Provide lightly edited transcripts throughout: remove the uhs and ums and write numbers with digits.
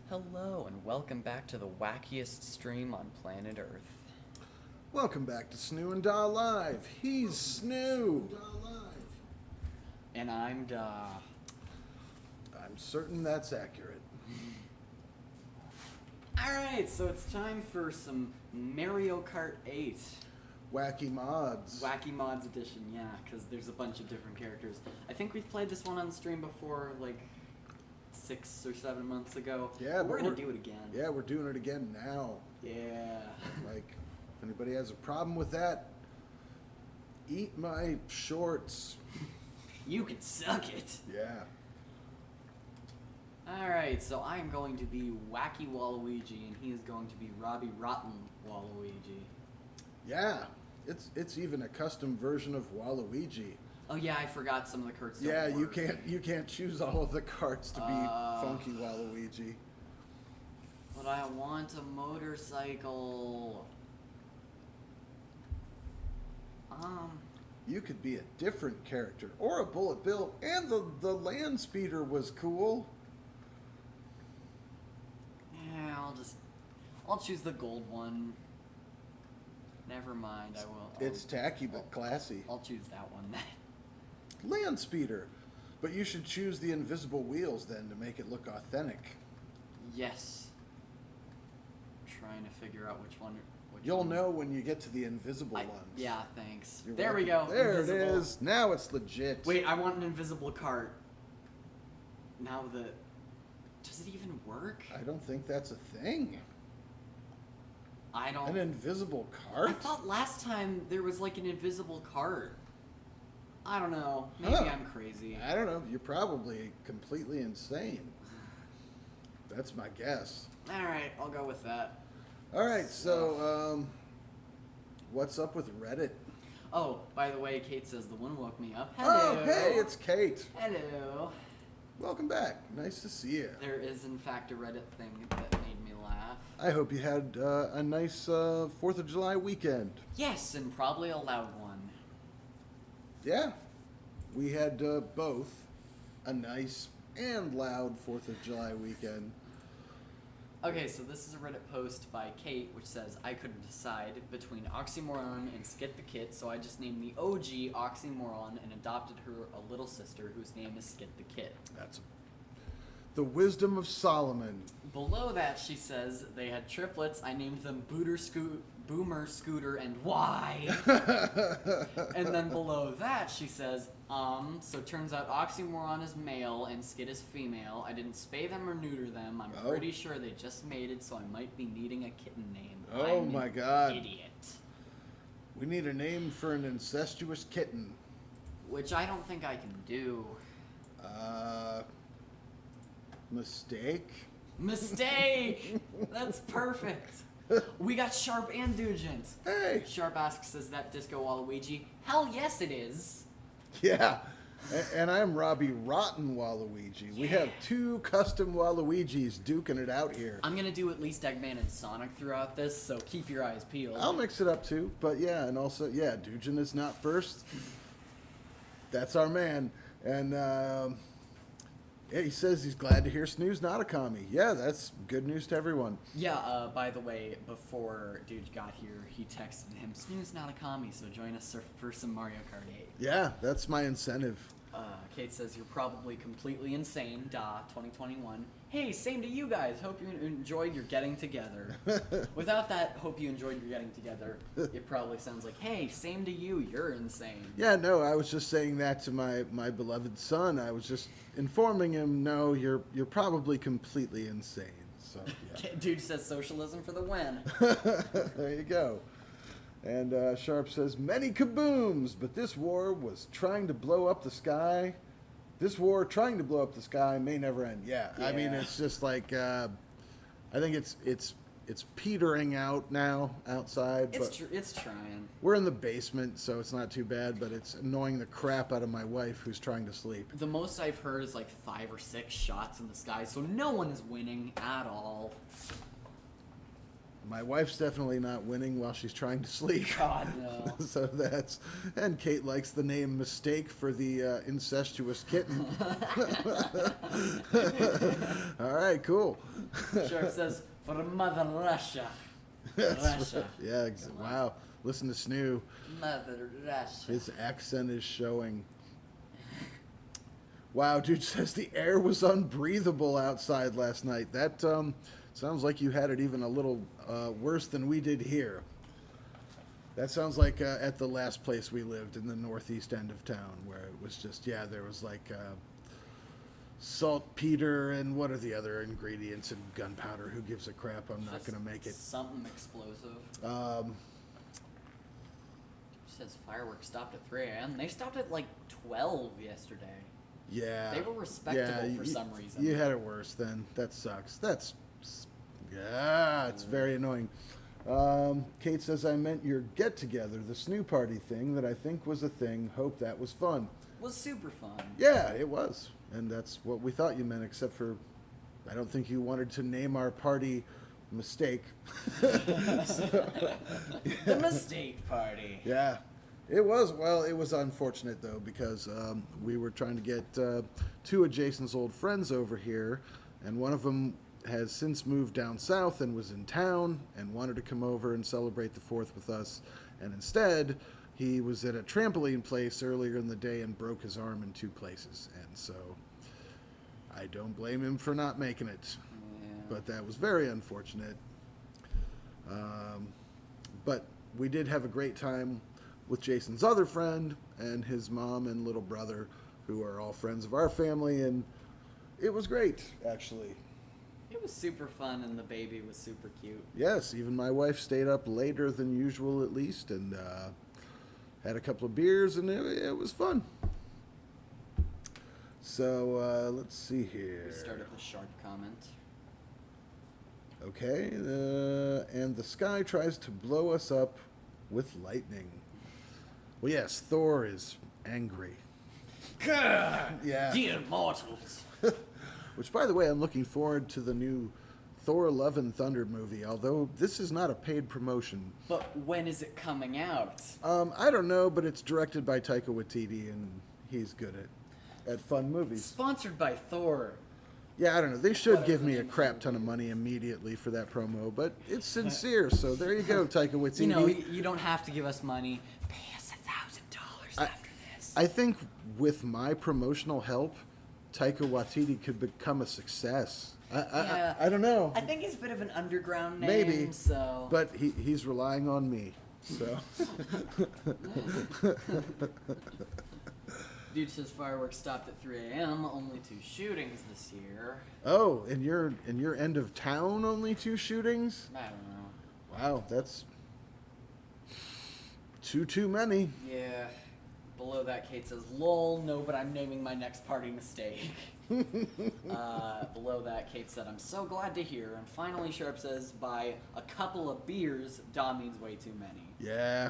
Hello and welcome back to the wackiest stream on planet Earth. Welcome back to Snoo and Da Live. He's Snoo. And I'm Da. I'm certain that's accurate. Alright, so it's time for some Mario Kart 8. Wacky Mods. Wacky Mods edition, yeah, because there's a bunch of different characters. I think we've played this one on stream before, like 6 or 7 months ago. Yeah, but we're gonna do it again. Yeah, we're doing it again now. Yeah. Like, if anybody has a problem with that, eat my shorts. You can suck it. Yeah. Alright, so I'm going to be Wacky Waluigi, and he is going to be Robbie Rotten Waluigi. Yeah. It's even a custom version of Waluigi. Oh yeah, I forgot some of the Kurt's. Yeah, you can't choose all of the carts to be Funky Waluigi. But I want a motorcycle. You could be a different character or a Bullet Bill, and the land speeder was cool. Yeah, I'll choose the gold one. Never mind, I will. It's tacky but classy. I'll choose that one then. Land speeder, but you should choose the invisible wheels then to make it look authentic. Yes. Trying to figure out which one. You'll know when you get to the invisible ones. Yeah, thanks. You're there welcome. we go. There invisible. it is. Now it's legit. Wait, I want an invisible cart. Now does it even work? I don't think that's a thing. I don't. An invisible cart? I thought last time there was like an invisible cart. I don't know. Maybe I'm crazy. I don't know. You're probably completely insane. That's my guess. Alright, I'll go with that. Alright, so, what's up with Reddit? Oh, by the way, Kate says the one woke me up. Hello. Oh, hey, it's Kate. Hello. Welcome back. Nice to see you. There is, in fact, a Reddit thing that made me laugh. I hope you had a nice 4th of July weekend. Yes, and probably a loud one. Yeah, we had both a nice and loud 4th of July weekend. Okay, so this is a Reddit post by Kate, which says, I couldn't decide between Oxymoron and Skit the Kit, so I just named the OG Oxymoron and adopted her a little sister whose name is Skit the Kit. That's the wisdom of Solomon. Below that, she says, they had triplets. I named them Boomer, Scooter, and Y. And then below that, she says, so turns out Oxymoron is male and Skid is female. I didn't spay them or neuter them. I'm pretty sure they just mated, so I might be needing a kitten name. Oh I'm my an God. Idiot. We need a name for an incestuous kitten. Which I don't think I can do. Mistake? Mistake! That's perfect. We got Sharp and Dugent. Hey! Sharp asks, is that Disco Waluigi? Hell yes it is. Yeah. And I'm Robbie Rotten Waluigi. We have 2 custom Waluigis duking it out here. I'm gonna do at least Eggman and Sonic throughout this, so keep your eyes peeled. I'll mix it up too, but yeah, and also, yeah, Dugin is not first. That's our man. And yeah, he says he's glad to hear Snooze not a commie. Yeah, that's good news to everyone. Yeah, by the way, before Dude got here, he texted him, Snooze not a commie, so join us for some Mario Kart 8. Yeah, that's my incentive. Kate says, you're probably completely insane, 2021. Hey, same to you guys. Hope you enjoyed your getting together. Without that, hope you enjoyed your getting together, it probably sounds like, hey, same to you, you're insane. Yeah, no, I was just saying that to my beloved son. I was just informing him, no, you're probably completely insane. So, yeah. Dude says socialism for the win. There you go. And Sharp says, many kabooms, but this war was trying to blow up the sky. This war trying to blow up the sky may never end. Yeah, I mean, it's just like, I think it's petering out now outside. It's trying. We're in the basement, so it's not too bad, but it's annoying the crap out of my wife who's trying to sleep. The most I've heard is like 5 or 6 shots in the sky, so no one is winning at all. My wife's definitely not winning while she's trying to sleep. God, no. So that's... And Kate likes the name Mistake for the incestuous kitten. All right, cool. Shark says, for Mother Russia. Russia. Yeah, wow. Listen to Snoo. Mother Russia. His accent is showing. Wow, dude says the air was unbreathable outside last night. That sounds like you had it even a little worse than we did here. That sounds like at the last place we lived in the northeast end of town, where it was just, there was like saltpeter and what are the other ingredients and gunpowder. Who gives a crap? I'm not going to make it. Something explosive. Says fireworks stopped at 3 a.m. They stopped at like 12 yesterday. Yeah. They were respectable for some reason. You had it worse then. That sucks. It's very annoying. Kate says, I meant your get-together, the snoo party thing that I think was a thing. Hope that was fun. Was super fun. Yeah, it was. And that's what we thought you meant, except for I don't think you wanted to name our party Mistake. The mistake party. Yeah. It was unfortunate, though, because we were trying to get two of Jason's old friends over here, and one of them has since moved down south and was in town and wanted to come over and celebrate the 4th with us, and instead he was at a trampoline place earlier in the day and broke his arm in 2 places, and so I don't blame him for not making it. Yeah. But that was very unfortunate. But we did have a great time with Jason's other friend and his mom and little brother, who are all friends of our family, and it was great, actually. It was super fun, and the baby was super cute. Yes, even my wife stayed up later than usual, at least, and had a couple of beers, and it was fun. So, let's see here. We start at the sharp comment. Okay, and the sky tries to blow us up with lightning. Well, yes, Thor is angry. Yeah. Dear mortals. Which, by the way, I'm looking forward to the new Thor Love and Thunder movie, although this is not a paid promotion. But when is it coming out? I don't know, but it's directed by Taika Waititi, and he's good at fun movies. Sponsored by Thor. Yeah, I don't know. They should give me a crap ton of money immediately for that promo, but it's sincere, so there you go, Taika Waititi. You know, you don't have to give us money. Pay us $1,000 after this. I think with my promotional help, Taika Waititi could become a success. I don't know. I think he's a bit of an underground name. Maybe, so. but he's relying on me. So. Dude says fireworks stopped at 3 a.m. Only 2 shootings this year. Oh, in your end of town, only 2 shootings? I don't know. Wow, that's too many. Yeah. Below that, Kate says, lol, no, but I'm naming my next party Mistake. Below that, Kate said, I'm so glad to hear. And finally, Sharp says, by a couple of beers, Da means way too many. Yeah,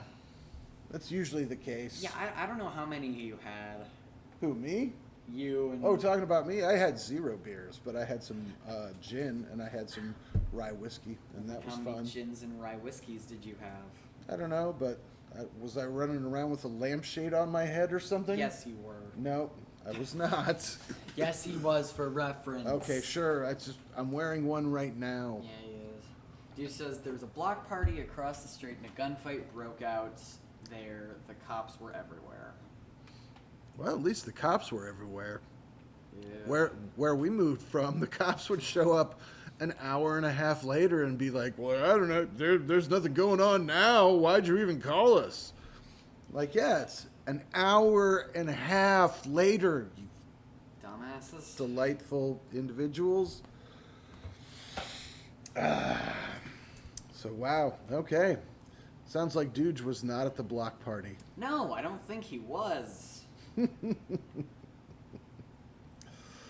that's usually the case. Yeah, I don't know how many you had. Who, me? You and... Oh, talking about me? I had 0 beers, but I had some gin and I had some rye whiskey, and that was fun. How many gins and rye whiskeys did you have? I don't know, but was I running around with a lampshade on my head or something? Yes, you were. No, I was not. Yes, he was, for reference. Okay, sure. I'm wearing one right now. Yeah, he is. Dude says there was a block party across the street and a gunfight broke out there. The cops were everywhere. Well, at least the cops were everywhere. Yeah. Where we moved from, the cops would show up an hour and a half later and be like, well, I don't know, there's nothing going on now. Why'd you even call us? Like, yeah, it's an hour and a half later, you Dumbasses. delightful individuals. So, wow, okay. Sounds like Dooge was not at the block party. No, I don't think he was.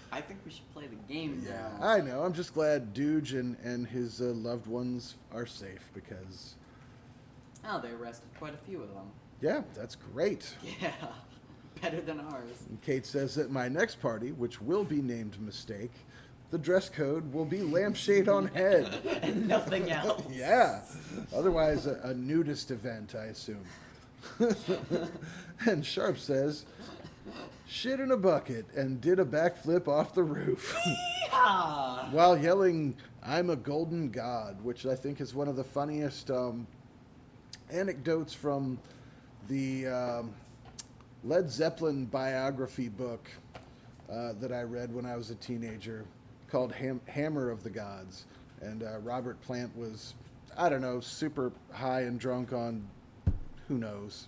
I think we should play the game Yeah, now. I know. I'm just glad Dooge and his loved ones are safe because... Oh, they arrested quite a few of them. Yeah, that's great. Yeah, better than ours. And Kate says at my next party, which will be named Mistake, the dress code will be lampshade on head. And nothing else. Yeah. Otherwise, a nudist event, I assume. And Sharp says, shit in a bucket and did a backflip off the roof. Yeah! while yelling, "I'm a golden god," which I think is one of the funniest anecdotes from the Led Zeppelin biography book that I read when I was a teenager called Hammer of the Gods. And Robert Plant was, I don't know, super high and drunk on who knows.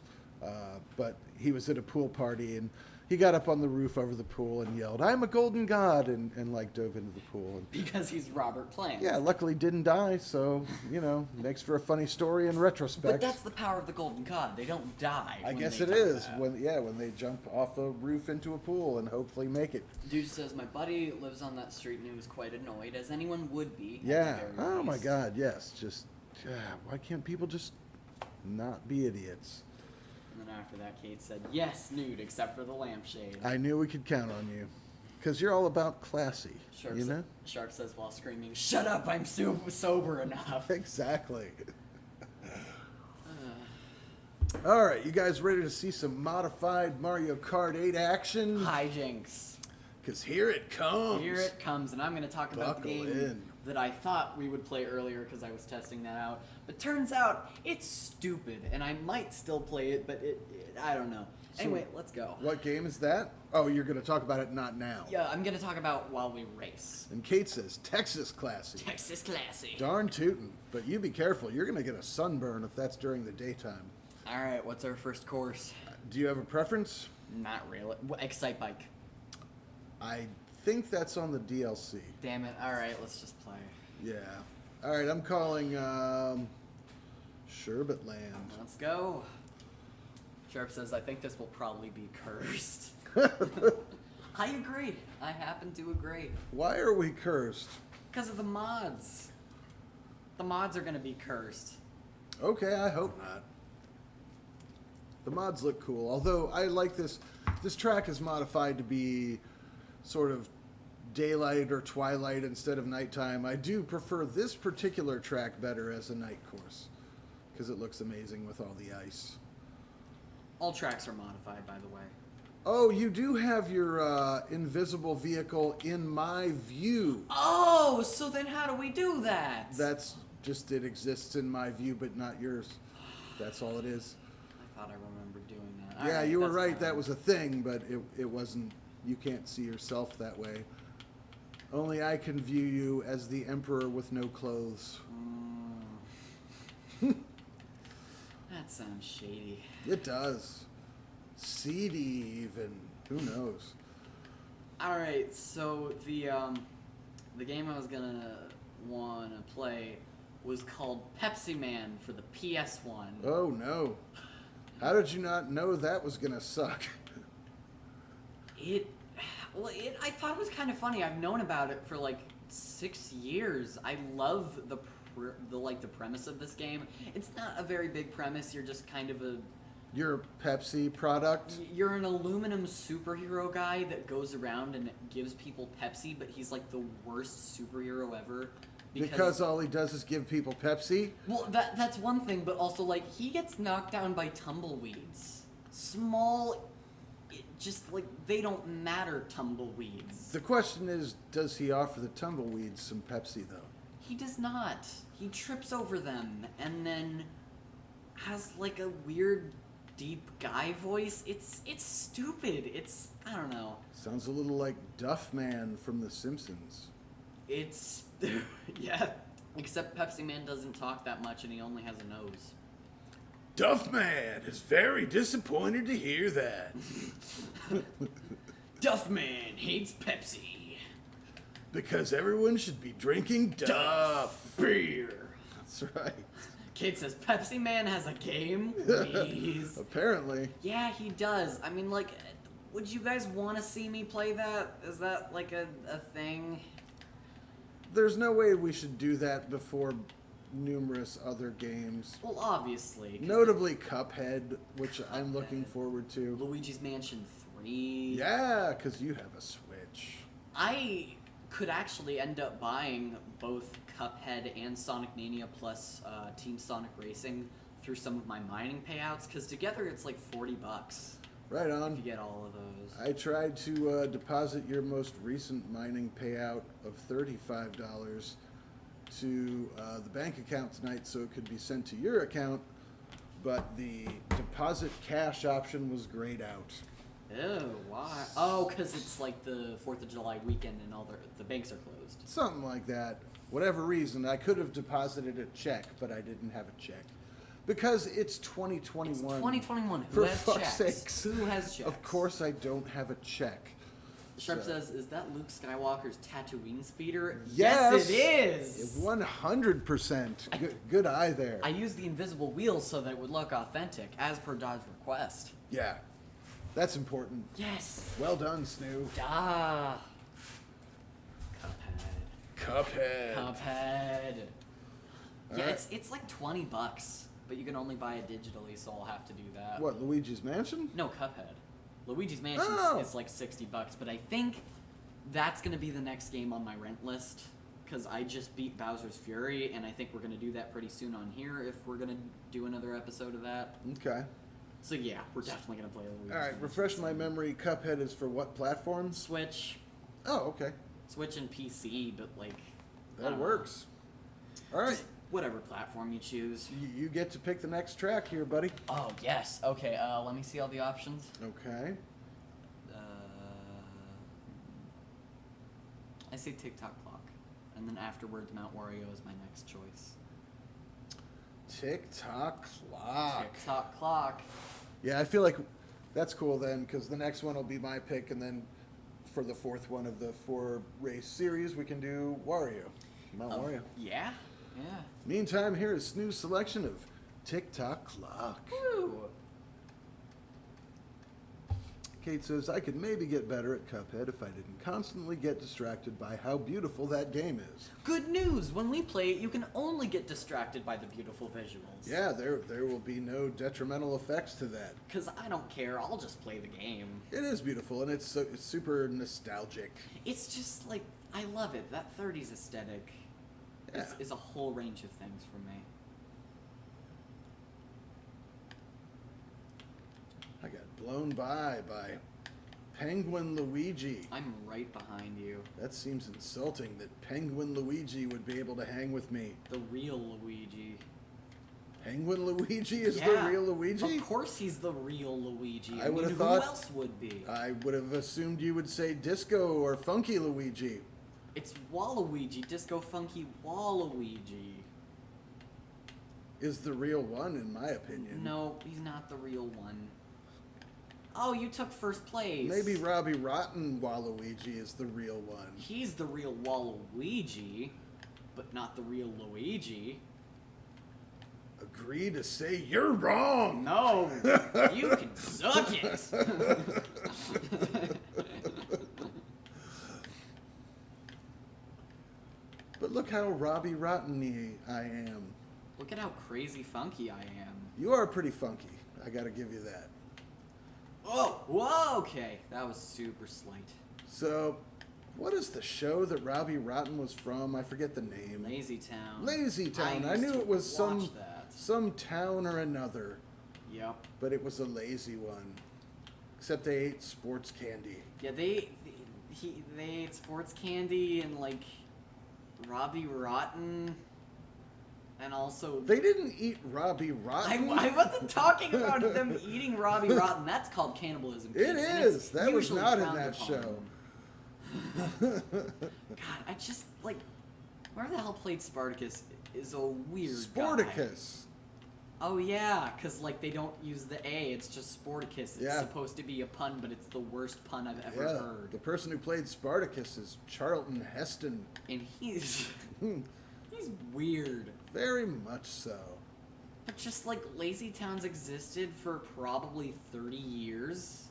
But he was at a pool party and he got up on the roof over the pool and yelled, "I'm a golden god," and like dove into the pool. And, Because he's Robert Plant. yeah, luckily didn't die, so, makes for a funny story in retrospect. But that's the power of the golden god. They don't die. I when guess they it come is back. when they jump off a roof into a pool and hopefully make it. Dude says, my buddy lives on that street and he was quite annoyed, as anyone would be. at the Yeah. very Oh my least. God. Yes. Just why can't people just not be idiots? And then after that, Kate said, yes, nude, except for the lampshade. I knew we could count on you, because you're all about classy. Shark, you know. Shark says while screaming, shut up, I'm sober enough. Exactly. All right, you guys ready to see some modified Mario Kart 8 action? Hijinks. Because here it comes. Here it comes, and I'm going to talk about the Buckle game in. that I thought we would play earlier because I was testing that out. But turns out it's stupid, and I might still play it, but I don't know. So Anyway, let's go. What game is that? Oh, you're going to talk about it not now. Yeah, I'm going to talk about while we race. And Kate says, Texas classy. Texas Classy. Darn tootin'. But you be careful. You're going to get a sunburn if that's during the daytime. All right, what's our first course? Do you have a preference? Not really. Excite Bike. I think that's on the DLC. Damn it. All right, let's just play. Yeah. All right, I'm calling Sherbet Land. Let's go. Sharp says, I think this will probably be cursed. I agree. I happen to agree. Why are we cursed? Because of the mods. The mods are going to be cursed. Okay, I hope not. The mods look cool, although I like this. This track is modified to be sort of daylight or twilight instead of nighttime. I do prefer this particular track better as a night course because it looks amazing with all the ice. All tracks are modified, by the way. Oh, you do have your invisible vehicle in my view. Oh, so then how do we do that? That's just, it exists in my view, but not yours. That's all it is. I thought I remembered doing that. All Yeah, right, you were that's right. fine. That was a thing, but it wasn't. You can't see yourself that way. Only I can view you as the emperor with no clothes. That sounds shady. It does. Seedy even. Who knows? All right, so the game I was gonna wanna play was called Pepsi Man for the PS1. Oh no. How did you not know that was gonna suck? I thought it was kind of funny. I've known about it for like 6 years. I love the premise of this game. It's not a very big premise. You're just kind of You're a Pepsi product? you're an aluminum superhero guy that goes around and gives people Pepsi, but he's like the worst superhero ever. Because all he does is give people Pepsi? Well, that's one thing, but also like he gets knocked down by tumbleweeds. Small, just like they don't matter tumbleweeds. The question is, does he offer the tumbleweeds some Pepsi though? He does not. He trips over them and then has like a weird deep guy voice. It's stupid. I don't know. Sounds a little like Duffman from The Simpsons. It's yeah. Except Pepsi Man doesn't talk that much and he only has a nose. Duffman is very disappointed to hear that. Duffman hates Pepsi. Because everyone should be drinking Duff. Beer. That's right. Kate says Pepsi Man has a game? Please. Apparently. Yeah, he does. I mean, like, would you guys want to see me play that? Is that like a thing? There's no way we should do that before numerous other games. Well, obviously. 'cause Notably Cuphead, which I'm looking forward to. Luigi's Mansion 3. Yeah, because you have a Switch. I could actually end up buying both Cuphead and Sonic Mania plus Team Sonic Racing through some of my mining payouts, because together it's like $40. Right if on. you get all of those. I tried to deposit your most recent mining payout of $35 to the bank account tonight so it could be sent to your account, but the deposit cash option was grayed out. Oh, why? Oh, because it's like the 4th of July weekend and all the banks are closed. Something like that. Whatever reason, I could have deposited a check, but I didn't have a check. Because it's 2021. It's 2021. Who For has fuck's checks? sakes. Who has checks? Of course I don't have a check. Sharp So- says, is that Luke Skywalker's Tatooine speeder? Yes, it is! 100%. Good eye there. I used the invisible wheels so that it would look authentic, as per Dod's request. Yeah. That's important. Yes! Well done, Snoo. Ah! Cuphead. Cuphead. Yeah, Alright. it's like $20, but you can only buy it digitally, so I'll have to do that. What, Luigi's Mansion? No, Cuphead. Luigi's Mansion Oh. is like $60, but I think that's gonna be the next game on my rent list, because I just beat Bowser's Fury, and I think we're gonna do that pretty soon on here if we're gonna do another episode of that. Okay. So yeah, we're definitely gonna play Luigi's Alright, Mansion. refresh my memory. Cuphead is for what platforms? Switch, Oh, okay. Switch and PC, but like I That don't know. works. Alright. Just whatever platform you choose. You get to pick the next track here, buddy. Oh yes. Okay. Let me see all the options. Okay. I say TikTok clock, and then afterwards Mount Wario is my next choice. Tick-tock clock. TikTok clock. Yeah, I feel like that's cool then, because the next one will be my pick, and then for the fourth one of the 4 race series, we can do Wario. Mount Wario. Yeah. Yeah. Meantime, here is Snoo's selection of Tick-tock clock. Woo. Kate says, I could maybe get better at Cuphead if I didn't constantly get distracted by how beautiful that game is. Good news! When we play it, you can only get distracted by the beautiful visuals. Yeah, there will be no detrimental effects to that. Because I don't care, I'll just play the game. It is beautiful, and it's super nostalgic. It's just like, I love it. That 30s aesthetic Yeah. is a whole range of things for me. I got blown by Penguin Luigi. I'm right behind you. That seems insulting that Penguin Luigi would be able to hang with me. The real Luigi. Penguin Luigi is Yeah, the real Luigi? Of course he's the real Luigi. I would have who thought- else would be? I would have assumed you would say Disco or Funky Luigi. It's Waluigi, Disco Funky Waluigi. Is the real one, in my opinion. No, he's not the real one. Oh, you took first place. Maybe Robbie Rotten Waluigi is the real one. He's the real Waluigi, but not the real Luigi. Agree to say you're wrong. No, you can suck it. But look how Robbie Rotten I am. Look at how crazy funky I am. You are pretty funky. I gotta give you that. Oh, whoa, okay. That was super slight. So, what is the show that Robbie Rotten was from? I forget the name. Lazy Town. Lazy Town. I used knew to it was watch that. some town or another, Yep. but it was a lazy one. Except they ate sports candy. Yeah, they ate sports candy and like Robbie Rotten, and also They didn't eat Robbie Rotten. I wasn't talking about them eating Robbie Rotten. That's called cannibalism. It kids, and it's is. That was usually not in frowned that upon. show. God, I just like whoever the hell played Spartacus is a weird guy. Sporticus. Oh yeah, because like they don't use the A. It's just Sporticus. It's Yeah. supposed to be a pun, but it's the worst pun I've ever Yeah, heard. the person who played Spartacus is Charlton Heston. And he's weird. Very much so. But just like Lazy Towns existed for probably 30 years.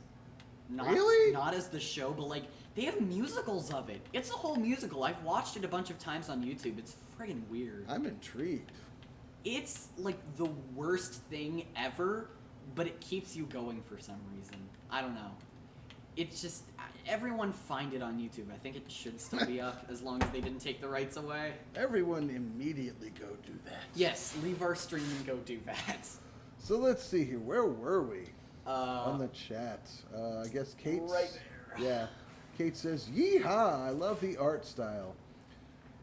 Not, Really? Not as the show, but like they have musicals of it. It's a whole musical. I've watched it a bunch of times on YouTube. It's friggin' weird. I'm intrigued. It's like the worst thing ever, but it keeps you going for some reason. I don't know. It's just everyone find it on YouTube. I think it should still be up as long as they didn't take the rights away. Everyone immediately go do that. Yes, leave our stream and go do that. So let's see here. Where were we? on the chat. I guess Kate's... Right there. Yeah. Kate says, "Yeehaw! I love the art style.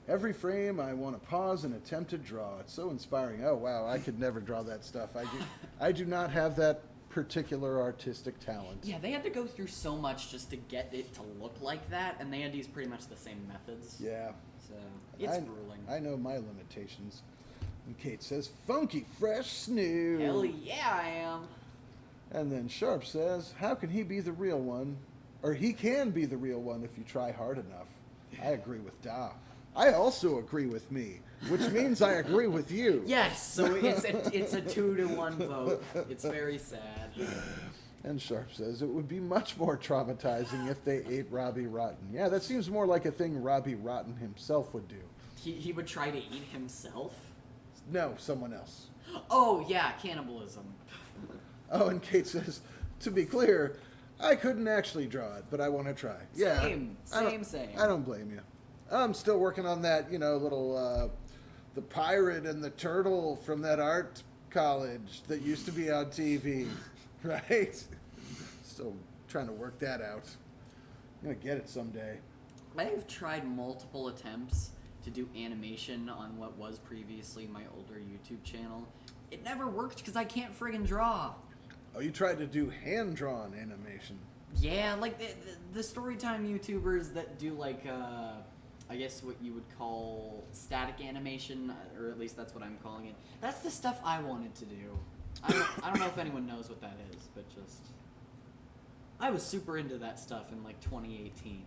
Every frame I want to pause and attempt to draw. It's so inspiring." Oh, wow. I could never draw that stuff. I do not have that particular artistic talent. Yeah, they had to go through so much just to get it to look like that, and they had to use pretty much the same methods. Yeah. So, it's grueling. I know my limitations. And Kate says, "Funky fresh snoo." Hell yeah, I am. And then Sharp says, "How can he be the real one? Or he can be the real one if you try hard enough." I agree with Da. I also agree with me, which means I agree with you. Yes, so it's a 2-to-1 vote. It's very sad. And Sharp says, "It would be much more traumatizing if they ate Robbie Rotten." Yeah, that seems more like a thing Robbie Rotten himself would do. He would try to eat himself? No, someone else. Oh, yeah, cannibalism. Oh, and Kate says, "To be clear, I couldn't actually draw it, but I want to try." Yeah, Same. I don't blame you. I'm still working on that, little, the pirate and the turtle from that art college that used to be on TV, right? Still trying to work that out. I'm going to get it someday. I've tried multiple attempts to do animation on what was previously my older YouTube channel. It never worked because I can't friggin' draw. Oh, you tried to do hand-drawn animation. Yeah, like the Storytime YouTubers that do like, I guess what you would call static animation, or at least that's what I'm calling it. That's the stuff I wanted to do. I don't know if anyone knows what that is, but just... I was super into that stuff in like 2018,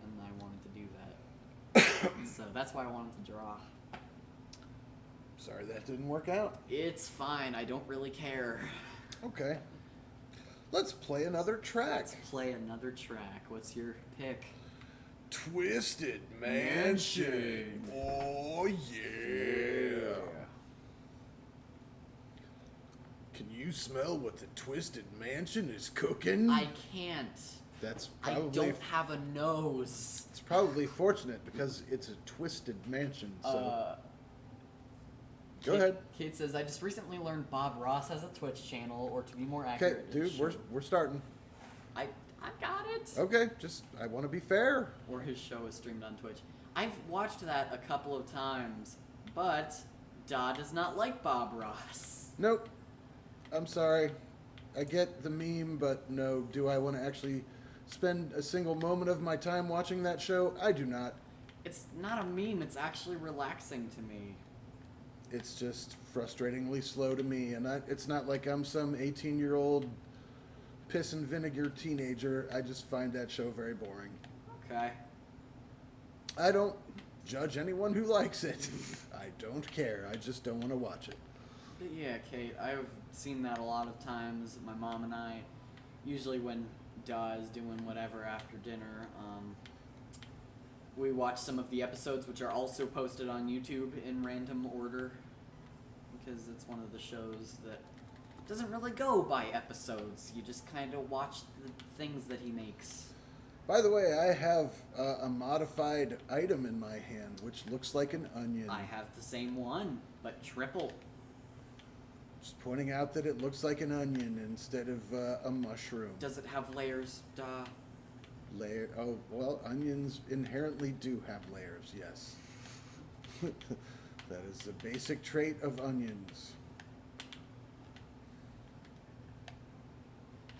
and I wanted to do that. So that's why I wanted to draw. Sorry that didn't work out. It's fine, I don't really care. Okay. Let's play another track. Let's play another track. What's your pick? Twisted Mansion. Oh, yeah. Can you smell what the Twisted Mansion is cooking? I can't. That's probably... I don't have a nose. It's probably fortunate because it's a twisted mansion, so... Go ahead. Kate says, "I just recently learned Bob Ross has a Twitch channel, or to be more accurate..." Okay, dude, we're starting. I got it. Okay, I want to be fair. Or his show is streamed on Twitch. I've watched that a couple of times, but Da does not like Bob Ross. Nope. I'm sorry. I get the meme, but no. Do I want to actually spend a single moment of my time watching that show? I do not. It's not a meme, it's actually relaxing to me. It's just frustratingly slow to me, and it's not like I'm some 18-year-old piss and vinegar teenager. I just find that show very boring. Okay. I don't judge anyone who likes it. I don't care. I just don't want to watch it. But yeah, Kate, I've seen that a lot of times. My mom and I, usually when Da is doing whatever after dinner, we watch some of the episodes, which are also posted on YouTube in random order, because it's one of the shows that doesn't really go by episodes. You just kind of watch the things that he makes. By the way, I have a modified item in my hand, which looks like an onion. I have the same one, but triple. Just pointing out that it looks like an onion instead of a mushroom. Does it have layers, Da? Oh, well, onions inherently do have layers, yes. That is the basic trait of onions.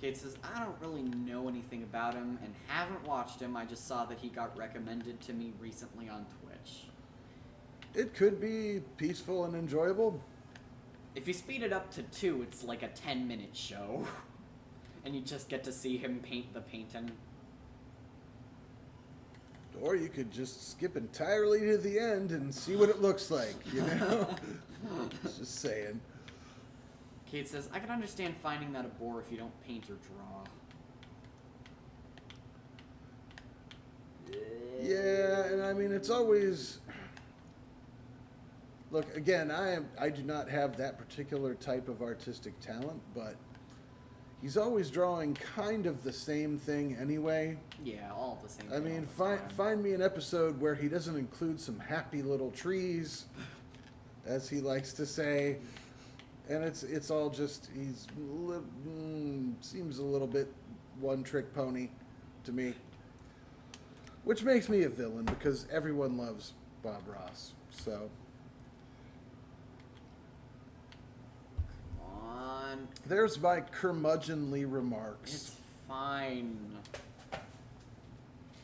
Kate says, "I don't really know anything about him and haven't watched him. I just saw that he got recommended to me recently on Twitch." It could be peaceful and enjoyable. If you speed it up to 2, it's like a 10-minute show. And you just get to see him paint the painting. Or you could just skip entirely to the end and see what it looks like, you know? Just saying. Kate says, "I can understand finding that a bore if you don't paint or draw." Yeah, and I mean, it's always... Look, again, I do not have that particular type of artistic talent, but he's always drawing kind of the same thing anyway. Yeah, all the same I thing mean, all the time. find me an episode where he doesn't include some happy little trees, as he likes to say. and it's all just seems a little bit one-trick pony to me, which makes me a villain because everyone loves Bob Ross. So Come on. there's my curmudgeonly remarks. It's fine.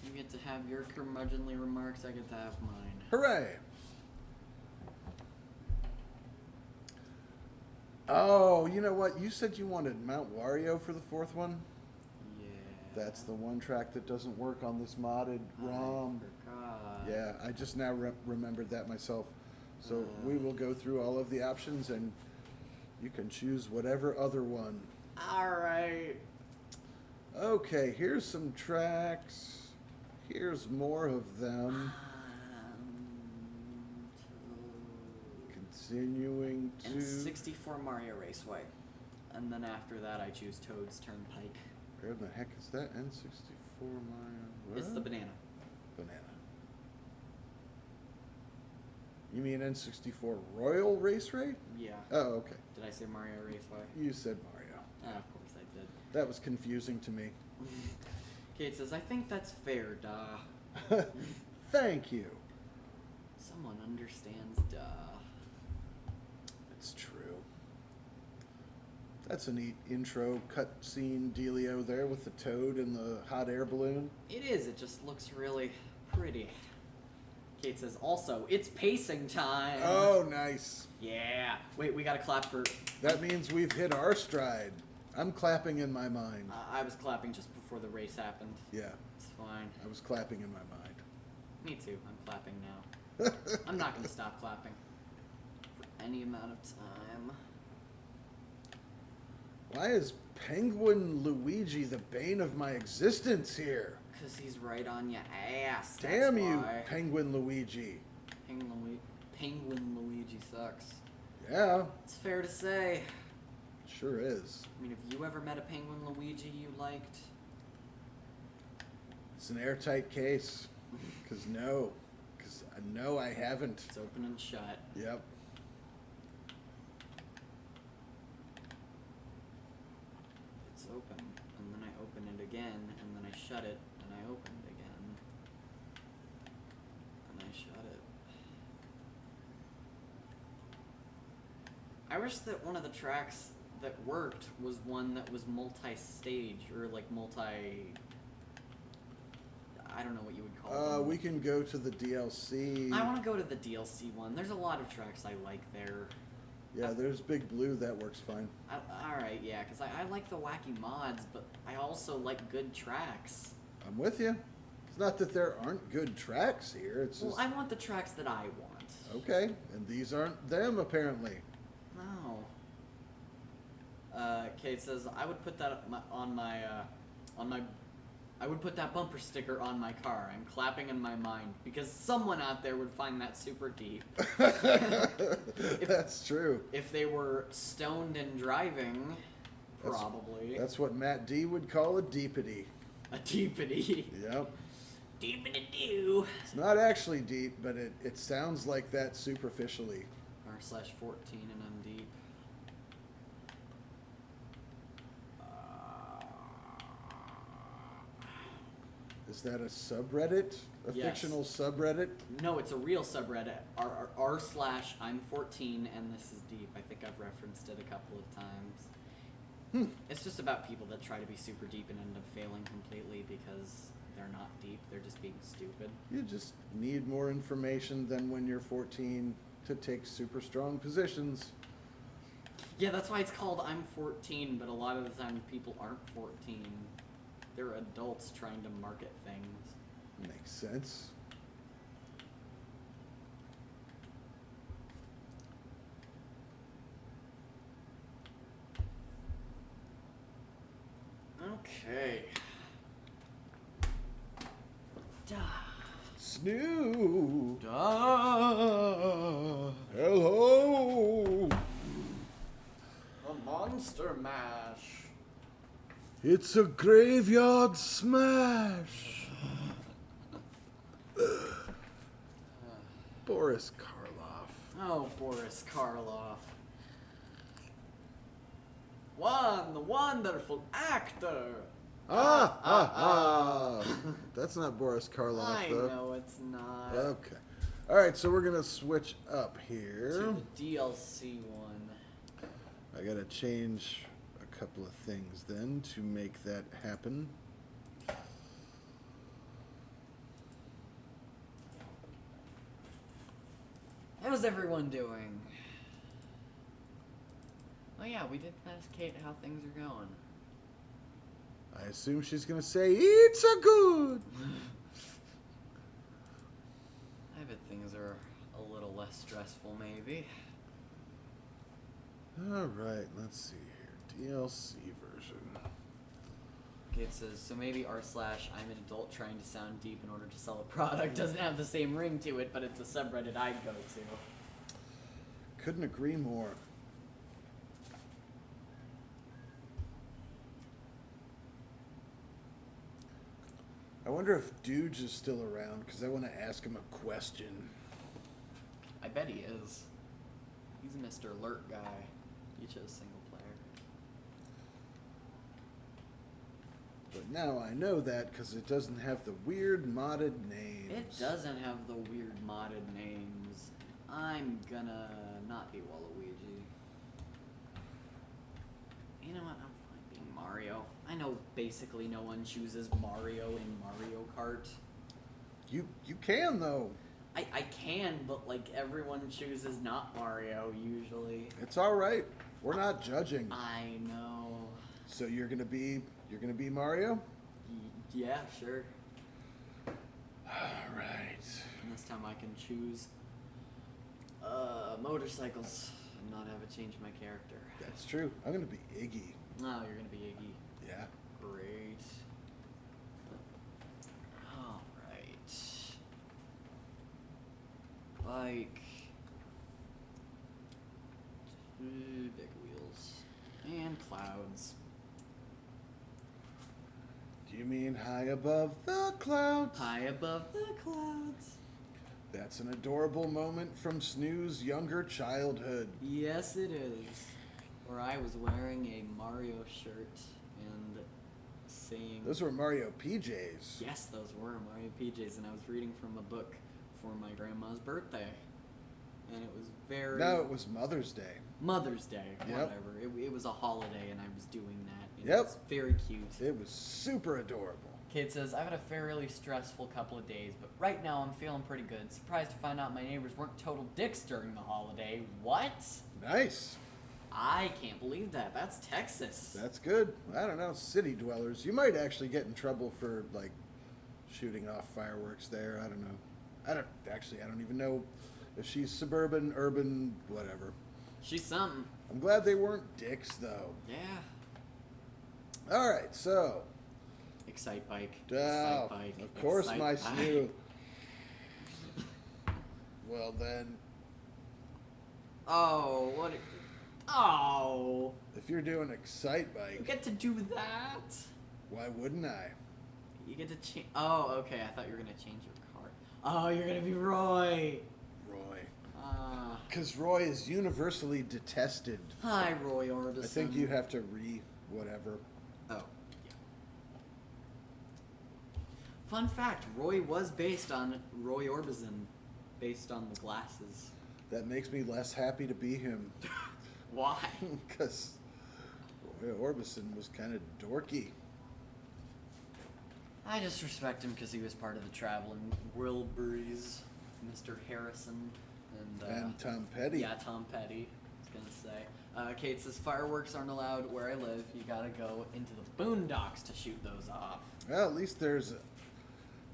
You get to have your curmudgeonly remarks, I get to have mine. Hooray! Oh, you know what? You said you wanted Mount Wario for the fourth one? Yeah. That's the one track that doesn't work on this modded ROM. I forgot. Yeah, I just now remembered that myself. So we will go through all of the options and you can choose whatever other one. Alright. Okay, here's some tracks. Here's more of them. Continuing to... N64 Mario Raceway. And then after that I choose Toad's Turnpike. Where the heck is that? N64 Mario... It's the banana. Banana. You mean N64 Royal Raceway? Yeah. Oh, okay. Did I say Mario Raceway? You said Mario. Ah, of course I did. That was confusing to me. Kate says, I think that's fair, duh. Thank you. Someone understands, duh. It's true. That's a neat intro cutscene dealio there with the toad and the hot air balloon. It is, it just looks really pretty. Kate says, also, it's pacing time. Oh, nice. Yeah. Wait, we gotta clap for... That means we've hit our stride. I'm clapping in my mind. I was clapping just before the race happened. Yeah, It's fine. I was clapping in my mind. Me too. I'm clapping now. I'm not gonna stop clapping for any amount of time. Why is Penguin Luigi the bane of my existence here? Because he's right on your ass. Damn that's you, why. Penguin Luigi. Penguin Luigi sucks. Yeah, It's fair to say. sure is. I mean, have you ever met a Penguin Luigi you liked? It's an airtight case. Because no, I haven't. It's open and shut. Yep. It's open, and then I open it again, and then I shut it, and I open it again, and I shut it. I wish that one of the tracks that worked was one that was multi-stage, or like I don't know what you would call them. We can go to the DLC. I want to go to the DLC one. There's a lot of tracks I like there. Yeah, there's Big Blue. That works fine. Alright, yeah, because I like the wacky mods, but I also like good tracks. I'm with you. It's not that there aren't good tracks here. It's Well, just... I want the tracks that I want. Okay, and these aren't them, apparently. No. Kate says, I would put that I would put that bumper sticker on my car. I'm clapping in my mind because someone out there would find that super deep. That's true. If they were stoned and driving, probably. That's what Matt D would call a deepity. A deepity. Yep. Deepity-doo. It's not actually deep, but it sounds like that superficially. R/14 and I'm deep. Is that a subreddit? A Yes. fictional subreddit? No, it's a real subreddit. r/I'm14 and this is deep. I think I've referenced it a couple of times. It's just about people that try to be super deep and end up failing completely because they're not deep. They're just being stupid. You just need more information than when you're 14 to take super strong positions. Yeah, that's why it's called I'm 14, but a lot of the time people aren't 14. They're adults trying to market things. Makes sense. Okay. Duh. Snoo! Duh. Hello! A monster mash. It's a graveyard smash! Boris Karloff. Oh, Boris Karloff. one, the wonderful actor. That's not Boris Karloff, I though. know it's not. Okay. All right, so we're gonna switch up here. To the DLC one. I gotta change a couple of things then to make that happen. How's everyone doing? Oh yeah, we did ask Kate how things are going. I assume she's gonna say it's a good. I bet things are a little less stressful, maybe. All right, let's see here. DLC version. Kate says, so maybe r/I'm an adult trying to sound deep in order to sell a product doesn't have the same ring to it, but it's a subreddit I'd go to. Couldn't agree more. I wonder if Dudes is still around because I want to ask him a question. I bet he is. He's Mr. Alert guy. He chose single player. But now I know that because it doesn't have the weird modded names. It doesn't have the weird modded names. I'm gonna not be Waluigi. You know what? I'm fine being Mario. I know basically no one chooses Mario in Mario Kart. You can though. I can, but like everyone chooses not Mario usually. It's all right. We're not judging. I know. So you're gonna be Mario. Yeah, sure. All right. And this time I can choose motorcycles and not have it change my character. That's true. I'm gonna be Iggy. Oh, you're gonna be Iggy. Yeah. Great. All right. Bike. Big wheels. And clouds. Do you mean high above the clouds? High above the clouds. That's an adorable moment from Snoo's younger childhood. Yes, it is. Where I was wearing a Mario shirt and saying... Those were Mario PJs. Yes, those were Mario PJs, and I was reading from a book for my grandma's birthday. And it was very... No, it was Mother's Day. Mother's Day, Yep. whatever. It was a holiday, and I was doing that. And Yep. It was very cute. It was super adorable. Kate says, I've had a fairly stressful couple of days, but right now I'm feeling pretty good. Surprised to find out my neighbors weren't total dicks during the holiday. What? Nice. I can't believe that. That's Texas. That's good. I don't know, city dwellers. You might actually get in trouble for, like, shooting off fireworks there. I don't know. I don't even know if she's suburban, urban, whatever. She's something. I'm glad they weren't dicks, though. Yeah. All right, so. Excite bike. Oh, Excite bike. of course, Excite my bike. Snoo. Well, then, Oh, what? Oh. if you're doing Excite You Bike, get to do that. why wouldn't I? You get to change. Oh, okay. I thought you were gonna change your car. Oh, you're gonna be Roy. Roy. Ah. Because Roy is universally detested. Hi, Roy Orbison. I think you have to whatever. Oh. Yeah. Fun fact: Roy was based on Roy Orbison, based on the glasses. That makes me less happy to be him. Why? Because Roy Orbison was kind of dorky. I just respect him because he was part of the Traveling Wilburys, Mr. Harrison, And Tom Petty. Yeah, Tom Petty. I was gonna say. Kate says fireworks aren't allowed where I live. You gotta go into the boondocks to shoot those off. Well, at least there's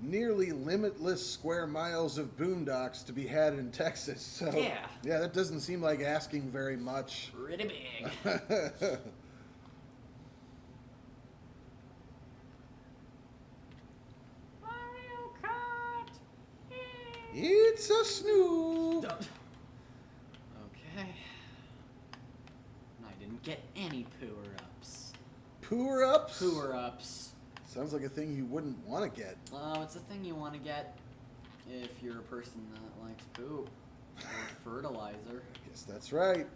nearly limitless square miles of boondocks to be had in Texas. So Yeah. that doesn't seem like asking very much. Pretty big. Mario Kart. It's a Snoo. Okay. And I didn't get any poor-ups. Poor-ups? Poor-ups. Sounds like a thing you wouldn't want to get. Oh, it's a thing you want to get if you're a person that likes poop or fertilizer. Guess that's right.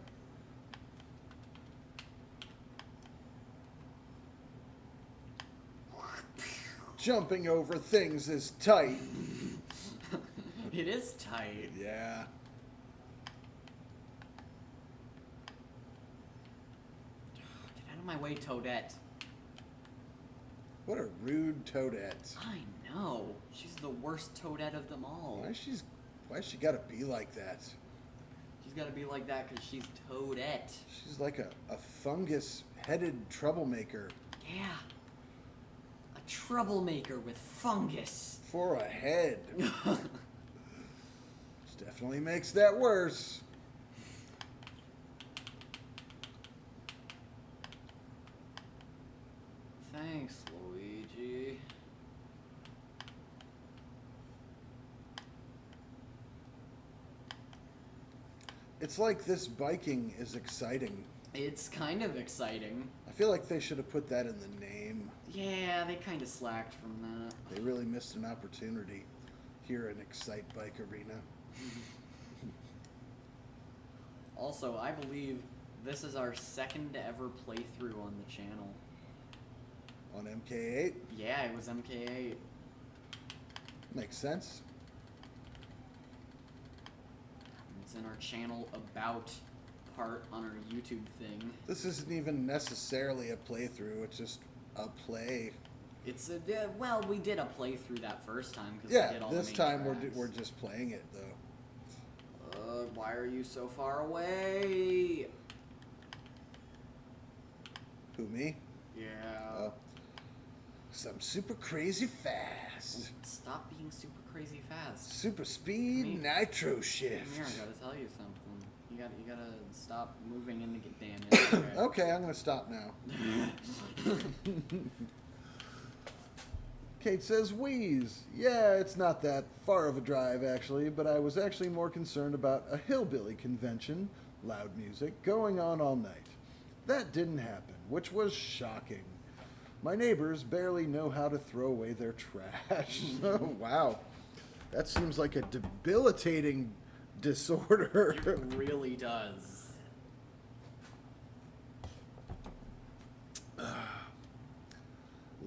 Jumping over things is tight. It is tight. Yeah. Get out of my way, Toadette. What a rude Toadette. I know. She's the worst Toadette of them all. Why she gotta be like that? She's got to be like that because she's Toadette. She's like a fungus-headed troublemaker. Yeah. A troublemaker with fungus. For a head. Which definitely makes that worse. Thanks, Luigi. It's like this biking is exciting. It's kind of exciting. I feel like they should have put that in the name. Yeah, they kind of slacked from that. They really missed an opportunity here in Excite Bike Arena. Also, I believe this is our second ever playthrough on the channel. On MK8? Yeah, it was MK8. Makes sense. It's in our channel about part on our YouTube thing. This isn't even necessarily a playthrough, it's just a play. It's a well, we did a playthrough that first time because Yeah, we did all this the main time tracks. we're just playing it though. Why are you so far away? Who, me? Yeah. Oh. 'Cause I'm super crazy fast. Stop being super crazy fast. Super speed nitro shift. Come here, I gotta tell you something. You gotta stop moving and get damaged. Okay. Okay, I'm gonna stop now. Kate says, Wheeze. Yeah, it's not that far of a drive, actually, but I was actually more concerned about a hillbilly convention, loud music, going on all night. That didn't happen, which was shocking. My neighbors barely know how to throw away their trash. Oh, wow. That seems like a debilitating disorder. It really does.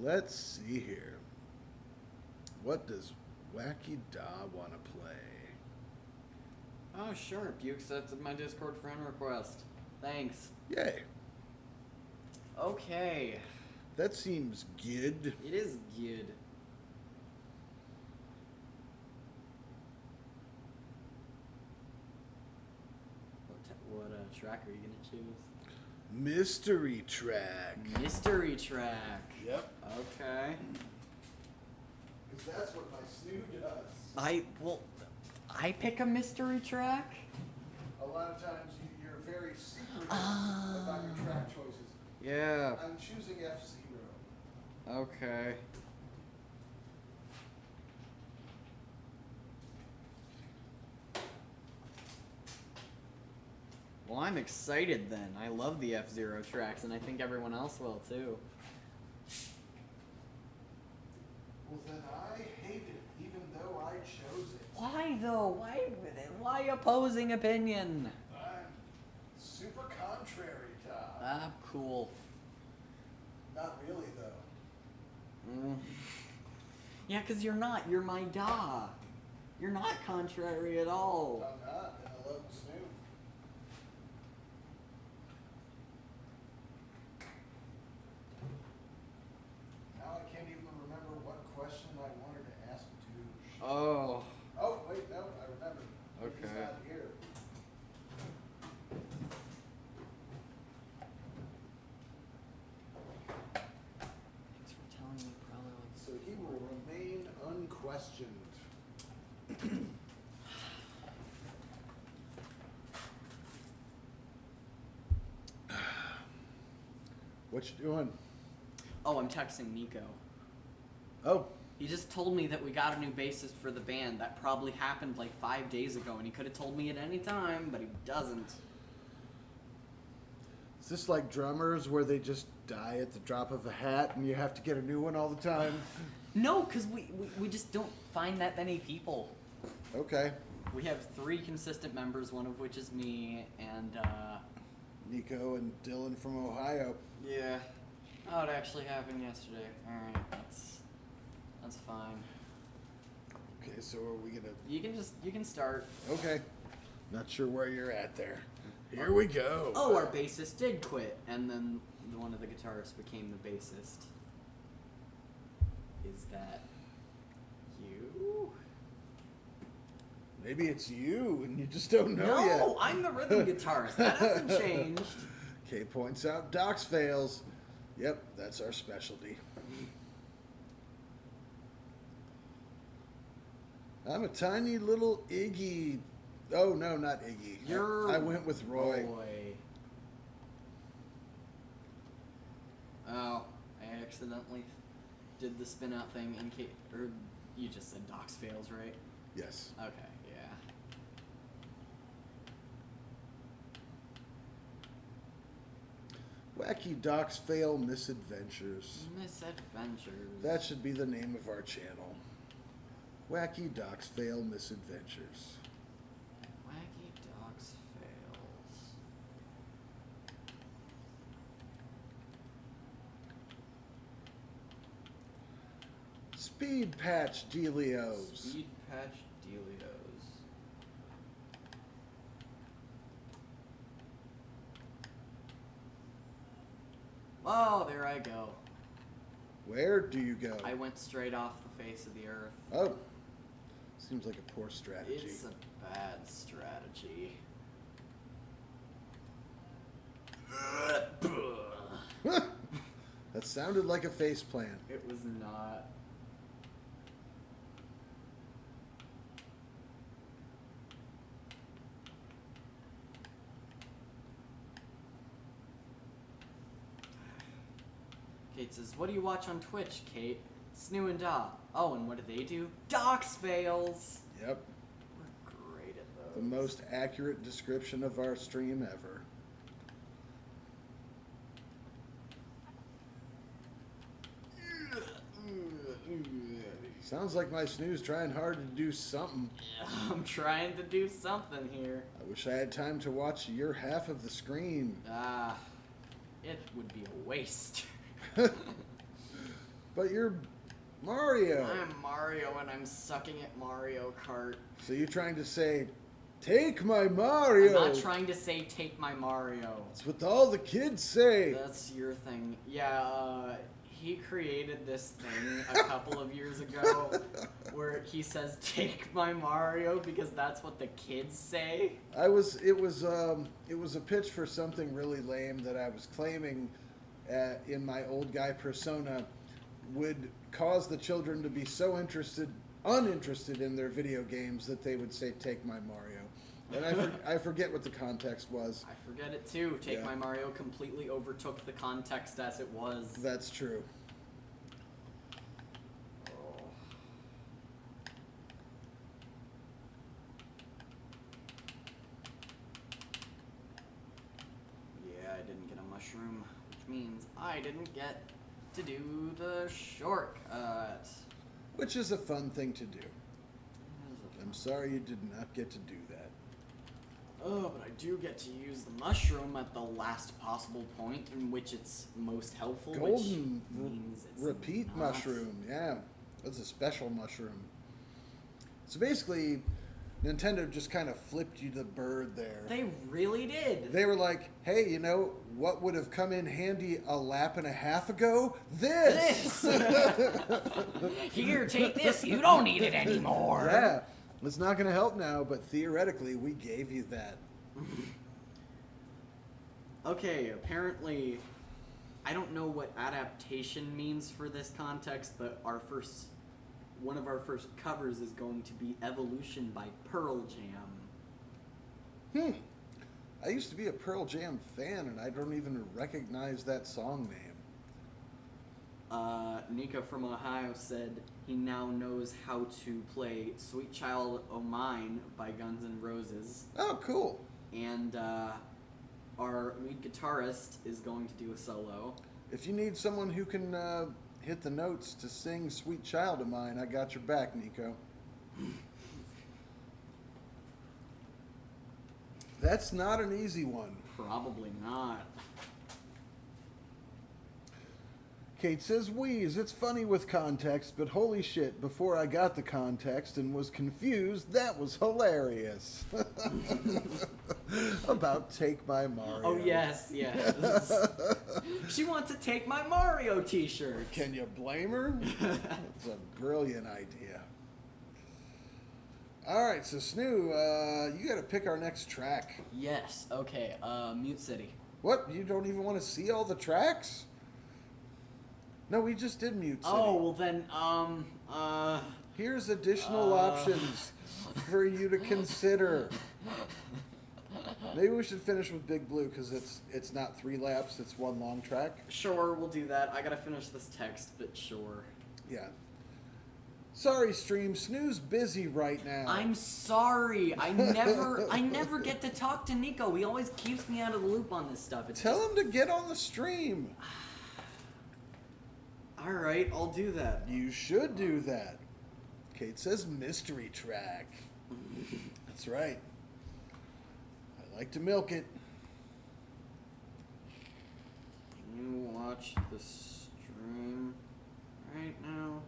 Let's see here. What does Wacky Da want to play? Oh, sure. You accepted my Discord friend request. Thanks. Yay. Okay. That seems good. It is good. What track are you gonna choose? Mystery track. Mystery track. Yep. Okay. Because that's what my snoo does. I pick a mystery track. A lot of times you're very secretive about your track choices. Yeah. I'm choosing F-Zero. Okay. Well, I'm excited then. I love the F-Zero tracks, and I think everyone else will too. Well, then I hate it, even though I chose it. Why though? Why opposing opinion? I'm super contrary, Tom. Ah, cool. Not really, though. Yeah, 'cause you're not. You're my da. You're not contrary at all. I'm not, and I love snoo. Now I can't even remember what question I wanted to ask to. Oh. Oh, wait, no, I remember. Okay. He's not here. Thanks for telling me, Prolo. So he will remain unquestioned. What you doing? Oh, I'm texting Nico. Oh, He just told me that we got a new bassist for the band. That probably happened like 5 days ago, and he could have told me at any time, but he doesn't. is this like drummers where they just die at the drop of a hat and you have to get a new one all the time? No, because we just don't find that many people. Okay. We have 3 consistent members, one of which is me, and, Nico and Dylan from Ohio. yeah. Oh, it actually happened yesterday. Alright, That's fine. Okay, so are we gonna? You can start. Okay. Not sure where you're at there. Here we go. Oh, our bassist did quit, and then one of the guitarists became the bassist. Is that you? Maybe it's you, and you just don't know yet. No, I'm the rhythm guitarist. That hasn't changed. Kate points out Doc's fails. Yep, that's our specialty. I'm a tiny little Iggy. Oh, no, not Iggy. I went with Roy. Oh, I accidentally did the spin out thing in case. Or you just said Doc's fails, right? Yes. Okay, yeah. Wacky Doc's Fail Misadventures. Misadventures. That should be the name of our channel. Wacky Doc's Fail Misadventures. Wacky Doc's fails. Speed Patch Delios. Speed Patch Delios. Oh, there I go. Where do you go? I went straight off the face of the earth. Oh. Seems like a poor strategy. It's a bad strategy. That sounded like a faceplant. It was not. Kate says, "What do you watch on Twitch, Kate?" Snoo and Da. Oh, and what do they do? Doc's fails. Yep. We're great at those. The most accurate description of our stream ever. Sounds like my snooze trying hard to do something. I'm trying to do something here. I wish I had time to watch your half of the screen. It would be a waste. But you're Mario. I'm Mario and I'm sucking at Mario Kart. So you're trying to say, take my Mario. I'm not trying to say take my Mario. That's what all the kids say. That's your thing. Yeah, he created this thing a couple of years ago where he says take my Mario because that's what the kids say. It was a pitch for something really lame that I was claiming in my old guy persona would cause the children to be so uninterested in their video games that they would say take my Mario. And I forget what the context was. I forget it too. Take Yeah. My Mario completely overtook the context as it was. That's true. Oh. Yeah, I didn't get a mushroom, which means I didn't get to do the shortcut. Which is a fun thing to do. I'm sorry you did not get to do that. Oh, but I do get to use the mushroom at the last possible point in which it's most helpful. Golden which means it's repeat not. mushroom, yeah. That's a special mushroom. So basically, Nintendo just kind of flipped you the bird there. They really did. They were like, hey, you know what would have come in handy a lap and a half ago? This! Here, take this. You don't need it anymore. Yeah. It's not going to help now, but theoretically, we gave you that. Okay, apparently, I don't know what adaptation means for this context, but one of our first covers is going to be Evolution by Pearl Jam. I used to be a Pearl Jam fan, and I don't even recognize that song name. Nico from Ohio said he now knows how to play Sweet Child O' Mine by Guns N' Roses. Oh, cool. And our lead guitarist is going to do a solo. If you need someone who can hit the notes to sing Sweet Child of Mine, I got your back, Nico. That's not an easy one. Probably not. Kate says, Wheeze, it's funny with context, but holy shit, before I got the context and was confused, that was hilarious. About Take My Mario. Oh, yes. She wants to take my Mario t-shirt. Can you blame her? It's a brilliant idea. Alright, so Snoo, you gotta pick our next track. Yes, okay, Mute City. What? You don't even want to see all the tracks? No, we just did Mute City. Oh, well then, Here's additional options for you to consider. Maybe we should finish with Big Blue because it's not 3 laps, it's 1 long track. Sure, we'll do that. I gotta finish this text, but sure. Yeah. Sorry, stream. Snoo's busy right now. I'm sorry. I never get to talk to Nico. He always keeps me out of the loop on this stuff. Tell him to get on the stream. All right, I'll do that. You should do that. Kate says mystery track. That's right. I like to milk it. Can you watch the stream right now?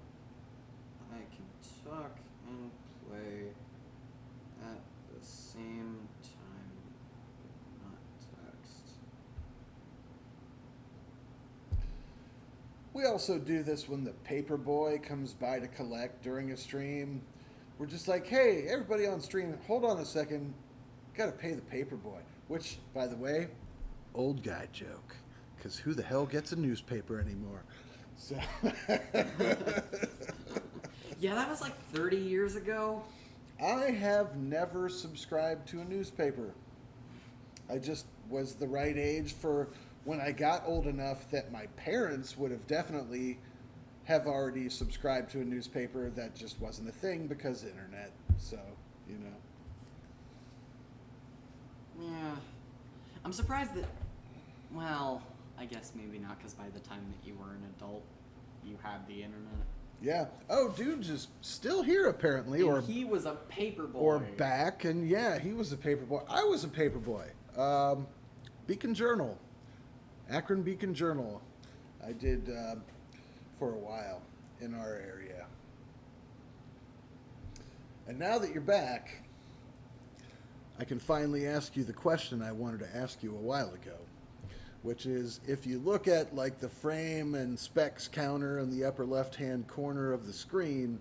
I can talk and play at the same time, but not text. We also do this when the paper boy comes by to collect during a stream. We're just like, hey, everybody on stream, hold on a second. Gotta pay the paper boy. Which, by the way, old guy joke. Because who the hell gets a newspaper anymore? So... Yeah, that was like 30 years ago. I have never subscribed to a newspaper. I just was the right age for when I got old enough that my parents would have definitely have already subscribed to a newspaper. That just wasn't a thing because internet. So, you know. Yeah. I'm surprised that, well, I guess maybe not because by the time that you were an adult, you had the internet. Yeah. Oh, dude's just still here apparently, And or he was a paper boy. or back, and yeah, he was a paper boy. I was a paper boy. Beacon Journal, Akron Beacon Journal. I did for a while in our area. And now that you're back, I can finally ask you the question I wanted to ask you a while ago, which is, if you look at like the frame and specs counter in the upper left-hand corner of the screen,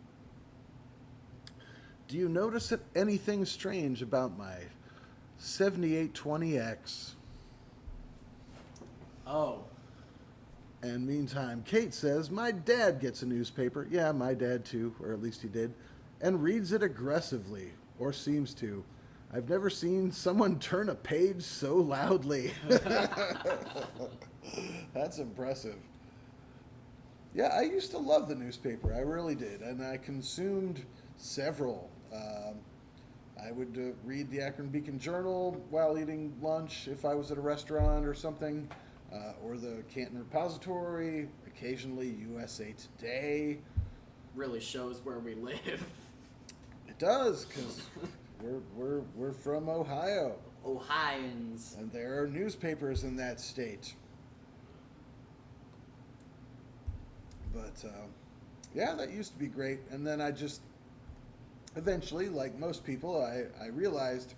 do you notice anything strange about my 7820X? Oh. And meantime, Kate says, my dad gets a newspaper. Yeah, my dad too, or at least he did, and reads it aggressively, or seems to. I've never seen someone turn a page so loudly. That's impressive. Yeah, I used to love the newspaper. I really did. And I consumed several. I would read the Akron Beacon Journal while eating lunch if I was at a restaurant or something, or the Canton Repository, occasionally USA Today. Really shows where we live. It does, because... We're from Ohio. Ohioans. And there are newspapers in that state. But, yeah, that used to be great. And then I just, eventually, like most people, I realized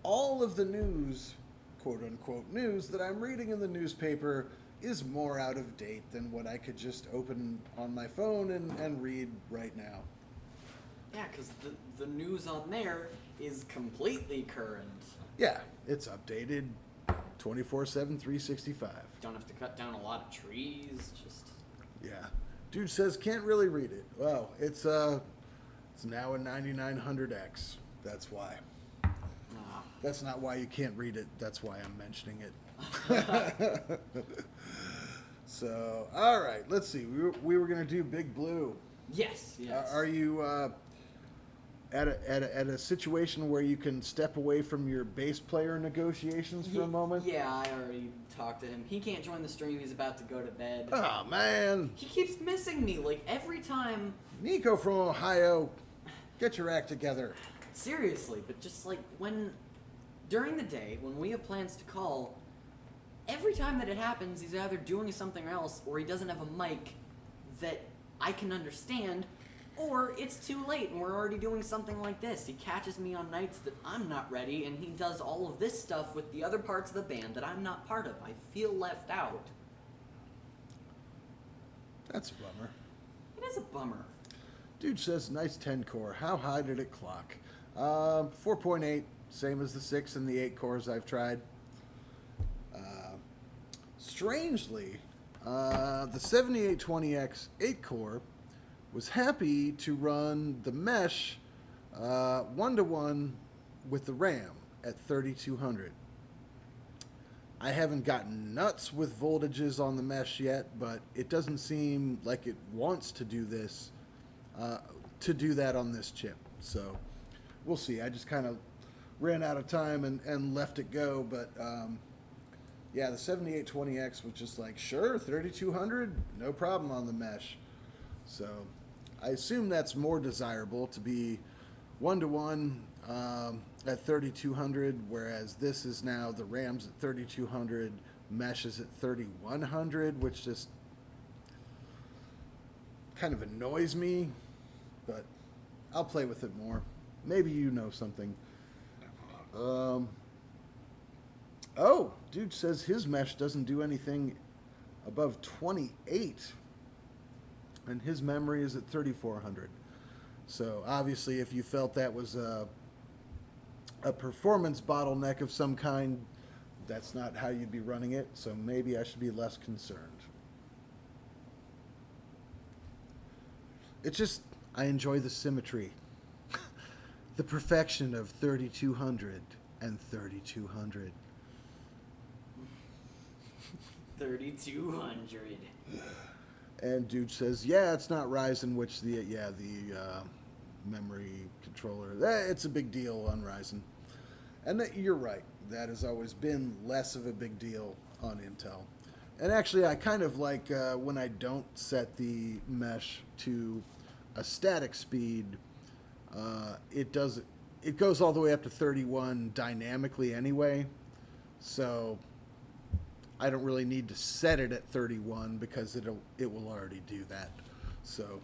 all of the news, quote-unquote news, that I'm reading in the newspaper is more out of date than what I could just open on my phone and read right now. Yeah, because the news on there is completely current. Yeah, it's updated 24/7, 365. Don't have to cut down a lot of trees, just... Yeah. Dude says can't really read it. Well, it's now a 9900X. That's why. Ah. That's not why you can't read it. That's why I'm mentioning it. So, all right, let's see. We were going to do Big Blue. Yes. Are you at a situation where you can step away from your bass player negotiations for a moment? Yeah, I already talked to him. He can't join the stream. He's about to go to bed. Oh, man. He keeps missing me, like, every time. Nico from Ohio, get your act together. Seriously, but just, like, during the day, when we have plans to call, every time that it happens, he's either doing something else or he doesn't have a mic that I can understand, or it's too late and we're already doing something like this. He catches me on nights that I'm not ready, and he does all of this stuff with the other parts of the band that I'm not part of. I feel left out. That's a bummer. It is a bummer. Dude says, nice 10 core. How high did it clock? 4.8, same as the 6 and the 8 cores I've tried. Strangely, the 7820X 8 core was happy to run the mesh 1-to-1 with the RAM at 3200. I haven't gotten nuts with voltages on the mesh yet, but it doesn't seem like it wants to do this, to do that on this chip. So we'll see. I just kind of ran out of time and left it go, but yeah, the 7820X was just like, sure, 3200, no problem on the mesh. So I assume that's more desirable to be 1-to-1 at 3200, whereas this is now the RAM's at 3200, mesh is at 3100, which just kind of annoys me, but I'll play with it more. Maybe you know something. Oh, dude says his mesh doesn't do anything above 28, and his memory is at 3400. So obviously, if you felt that was a performance bottleneck of some kind, that's not how you'd be running it. So maybe I should be less concerned. It's just, I enjoy the symmetry, the perfection of 3200 and 3200. 3200. And dude says, yeah, it's not Ryzen, which the memory controller, it's a big deal on Ryzen. And you're right, that has always been less of a big deal on Intel. And actually, I kind of like when I don't set the mesh to a static speed, it goes all the way up to 31 dynamically anyway. So I don't really need to set it at 31 because it will already do that. So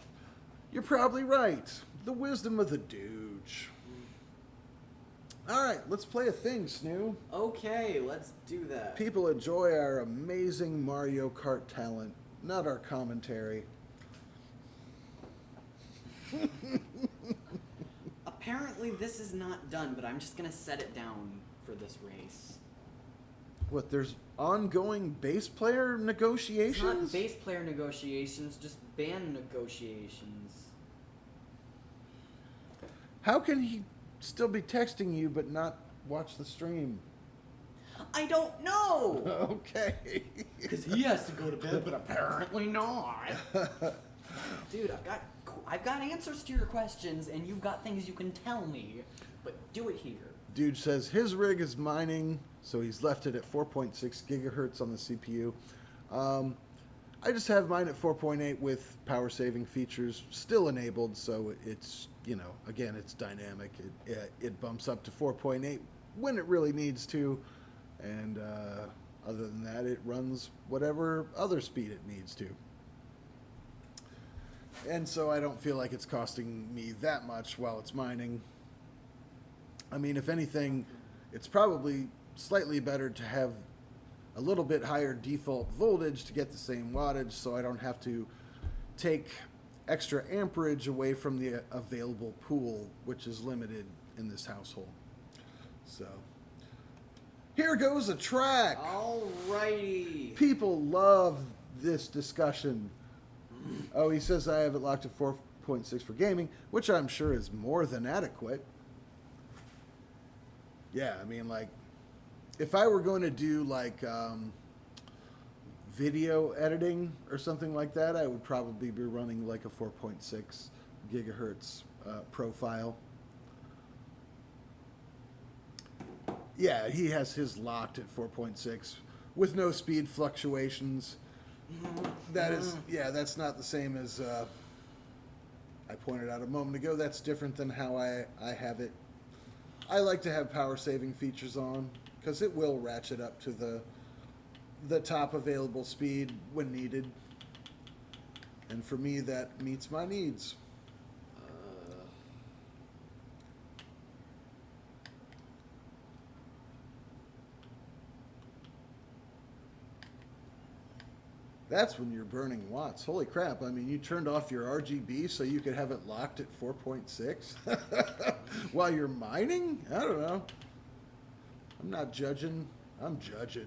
you're probably right. The wisdom of the Dooge. All right, let's play a thing, Snoo. Okay, let's do that. People enjoy our amazing Mario Kart talent, not our commentary. Apparently this is not done, but I'm just going to set it down for this race. What, there's ongoing bass player negotiations? It's not bass player negotiations, just band negotiations. How can he still be texting you but not watch the stream? I don't know! Okay. Because he has to go to bed, but apparently not. Dude, I've got answers to your questions, and you've got things you can tell me, but do it here. Dude says his rig is mining, so he's left it at 4.6 gigahertz on the CPU. I just have mine at 4.8 with power saving features still enabled, so it's, again, it's dynamic. It bumps up to 4.8 when it really needs to, and other than that, it runs whatever other speed it needs to. And so I don't feel like it's costing me that much while it's mining. I mean, if anything, it's probably slightly better to have a little bit higher default voltage to get the same wattage, so I don't have to take extra amperage away from the available pool, which is limited in this household. So here goes a track. Alrighty. People love this discussion. Oh, he says I have it locked at 4.6 for gaming, which I'm sure is more than adequate. Yeah, I mean, like, if I were going to do, like, video editing or something like that, I would probably be running, like, a 4.6 gigahertz profile. Yeah, he has his locked at 4.6 with no speed fluctuations. That is, yeah, that's not the same as I pointed out a moment ago. That's different than how I have it. I like to have power saving features on because it will ratchet up to the the top available speed when needed. And for me, that meets my needs. That's when you're burning watts. Holy crap. I mean, you turned off your RGB so you could have it locked at 4.6 while you're mining? I don't know. I'm not judging. I'm judging.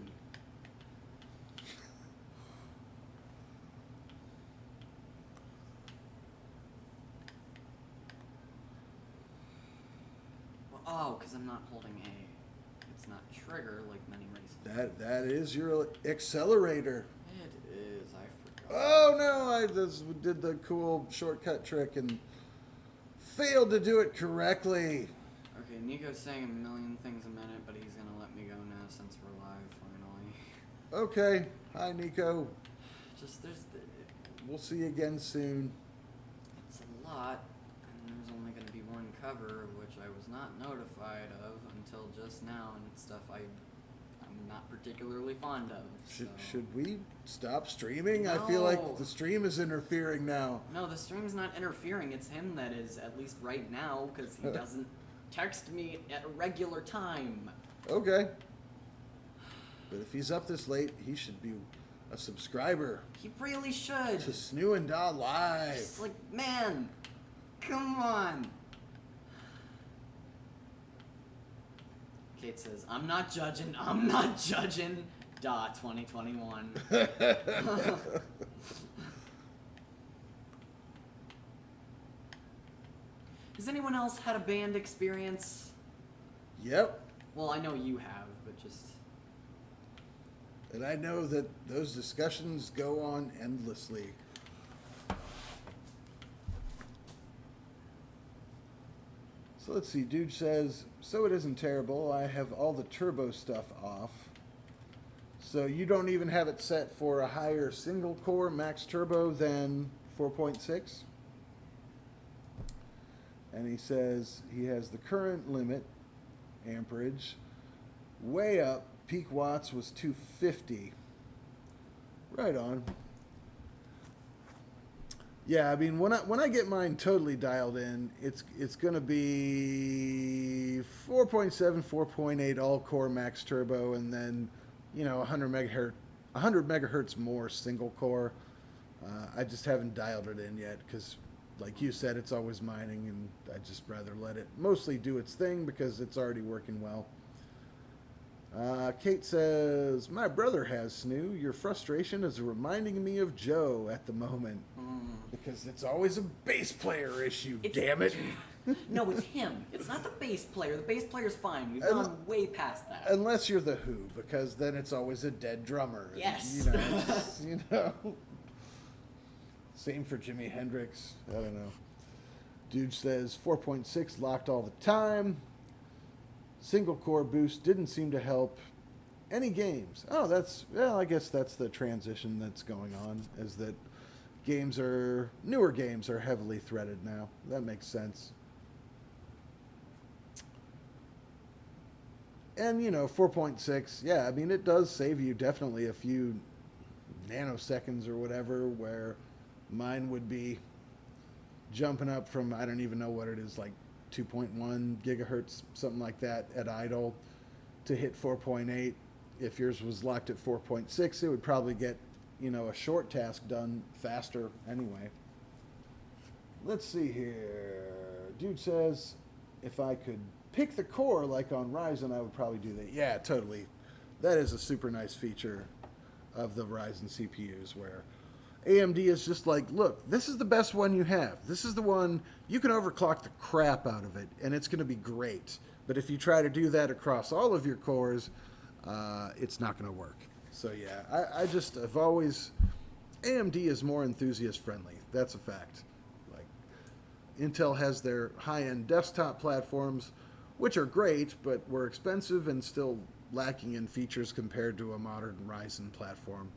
Well, oh, because I'm not holding A. It's not trigger like many races. That is your accelerator. It is. I forgot. Oh no! I just did the cool shortcut trick and failed to do it correctly. Okay, Nico's saying a million things a minute, but he's gonna let me go now since we're live finally. Okay. Hi, Nico. Just We'll see you again soon. it's a lot, and there's only gonna be one cover, which I was not notified of until just now, and it's stuff I'm not particularly fond of. Should we stop streaming? I feel like No. the stream is interfering now. No, the stream's not interfering. It's him that is, at least right now, because he doesn't text me at a regular time. Okay. But if he's up this late, he should be a subscriber He really should. to Snoo and Da Live. It's like, man, come on. Kate says, I'm not judging. Da 2021. Has anyone else had a band experience? Yep. Well, I know you have, but just... And I know that those discussions go on endlessly. So let's see. Dude says, so it isn't terrible. I have all the turbo stuff off. So you don't even have it set for a higher single core max turbo than 4.6? And he says he has the current limit, amperage, way up. Peak watts was 250. Right on. Yeah, I mean when I get mine totally dialed in, it's gonna be 4.7, 4.8 all core max turbo, and then 100 megahertz more single core. I just haven't dialed it in yet because, like you said, it's always mining, and I'd just rather let it mostly do its thing because it's already working well. Kate says, my brother has Snoo. Your frustration is reminding me of Joe at the moment. Because it's always a bass player issue, damn it. No, it's him. It's not the bass player. The bass player's fine. We've gone way past that. Unless you're the Who, because then it's always a dead drummer. Yes. Same for Jimi Hendrix. I don't know. Dude says 4.6 locked all the time. Single core boost didn't seem to help any games. Oh, I guess that's the transition that's going on, is that newer games are heavily threaded now. That makes sense. And 4.6, yeah, I mean it does save you definitely a few nanoseconds or whatever, where mine would be jumping up from, I don't even know what it is, like 2.1 gigahertz, something like that at idle, to hit 4.8. If yours was locked at 4.6, it would probably get a short task done faster anyway. Let's see here. Dude says, if I could pick the core like on Ryzen, I would probably do that. Yeah, totally. That is a super nice feature of the Ryzen CPUs, where AMD is just like, look, this is the best one you have. This is the one, you can overclock the crap out of it, and it's going to be great. But if you try to do that across all of your cores, it's not going to work. So yeah, I've always, AMD is more enthusiast friendly. That's a fact. Like, Intel has their high-end desktop platforms, which are great, but were expensive and still lacking in features compared to a modern Ryzen platform.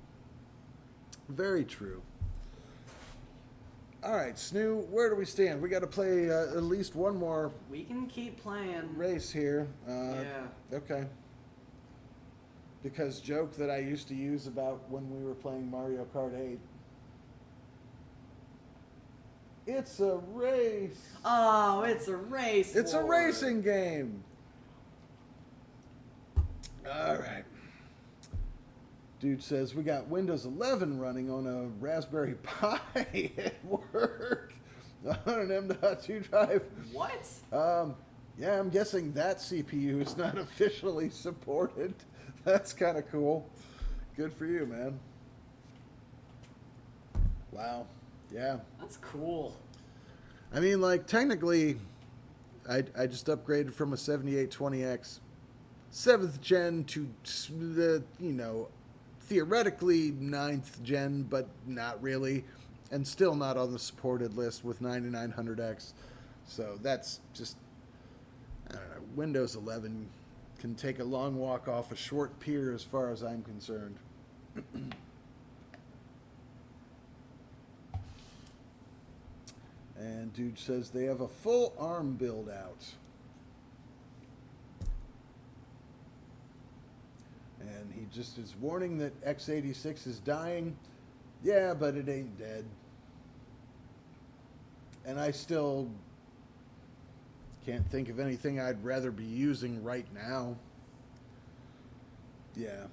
Very true. All right, Snoo, where do we stand? We got to play at least one more We can keep playing. race here. Yeah. Okay. because joke that I used to use about when we were playing Mario Kart 8. It's a race. Oh, it's a race. It's a war. racing game. All right. Dude says we got Windows 11 running on a Raspberry Pi at work on an M.2 drive. What? Yeah, I'm guessing that CPU is not officially supported. That's kind of cool. Good for you, man. Wow. Yeah. That's cool. I mean, like, technically, I just upgraded from a 7820X 7th gen to the, theoretically 9th gen, but not really, and still not on the supported list with 9900X. So that's just, I don't know, Windows 11 can take a long walk off a short pier as far as I'm concerned. And dude says they have a full ARM build out. And he just is warning that x86 is dying. Yeah, but it ain't dead. And I still can't think of anything I'd rather be using right now. Yeah.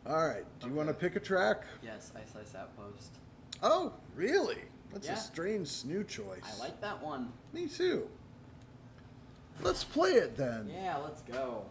All right. Do you want to pick a track? Yes, Ice Ice Outpost. Oh, really? That's Yeah. a strange snoo choice. I like that one. Me too. Let's play it then. Yeah, let's go.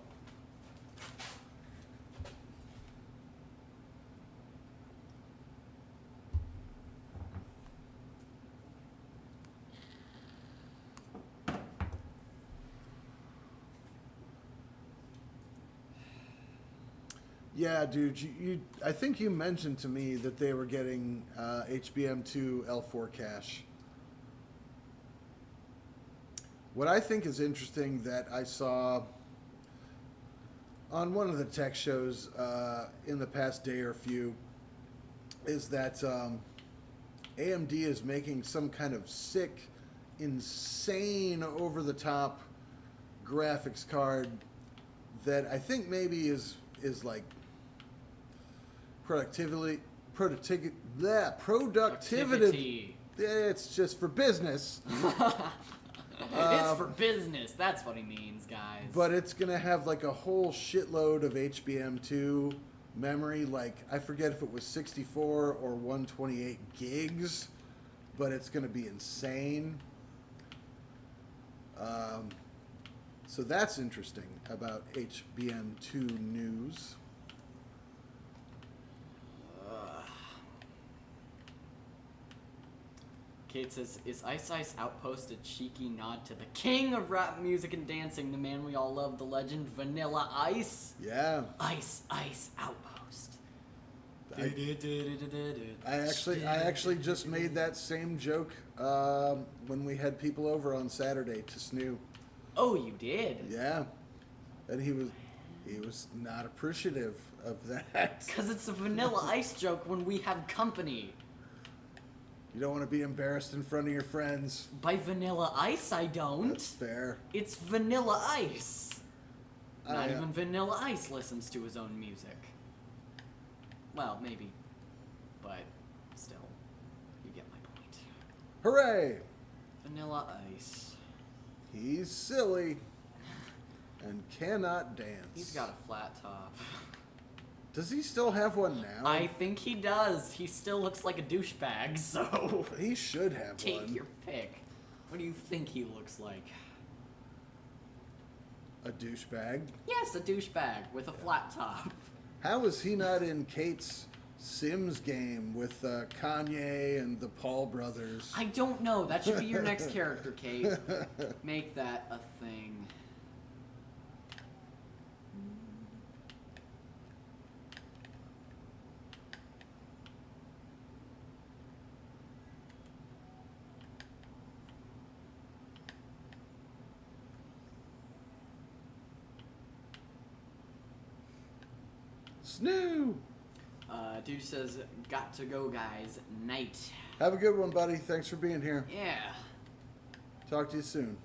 Yeah, dude. I think you mentioned to me that they were getting HBM2 L4 cache. What I think is interesting that I saw on one of the tech shows in the past day or few is that AMD is making some kind of sick, insane, over-the-top graphics card that I think maybe is like productivity. It's just for business. It's for business. That's what he means, guys. But it's going to have like a whole shitload of HBM2 memory. Like, I forget if it was 64 or 128 gigs, but it's going to be insane. So that's interesting about HBM2 news. Kate says, is Ice Ice Outpost a cheeky nod to the king of rap music and dancing, the man we all love, the legend Vanilla Ice? Yeah. Ice Ice Outpost. I actually just made that same joke when we had people over on Saturday to snoo. Oh, you did? Yeah. And he was not appreciative of that. Because it's a Vanilla Ice joke when we have company. You don't want to be embarrassed in front of your friends. By Vanilla Ice, I don't. That's fair. It's Vanilla Ice. Not even Vanilla Ice listens to his own music. Well, maybe. But still, you get my point. Hooray! Vanilla Ice. He's silly and cannot dance. He's got a flat top. Does he still have one now? I think he does. He still looks like a douchebag, so... He should have one. Take your pick. What do you think he looks like? A douchebag? Yes, a douchebag with a flat top. How is he not in Kate's Sims game with Kanye and the Paul brothers? I don't know. That should be your next character, Kate. Make that a thing. Snoo! Dude says, got to go, guys. Night. Have a good one, buddy. Thanks for being here. Yeah. Talk to you soon.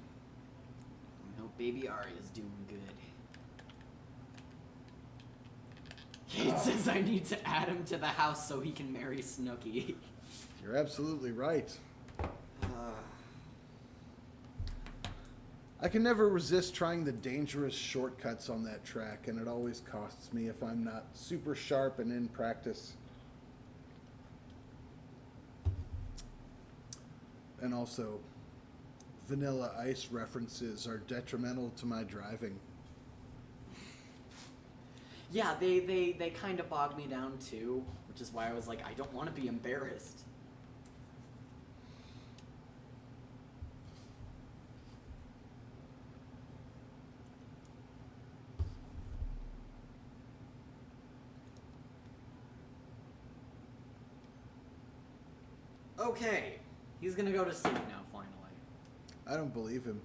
I hope baby Arya's doing good. Kate says I need to add him to the house so he can marry Snooki. You're absolutely right. I can never resist trying the dangerous shortcuts on that track, and it always costs me if I'm not super sharp and in practice. And also, Vanilla Ice references are detrimental to my driving. Yeah, they kind of bogged me down too, which is why I was like, I don't want to be embarrassed. Okay, he's gonna go to sleep now, finally. I don't believe him.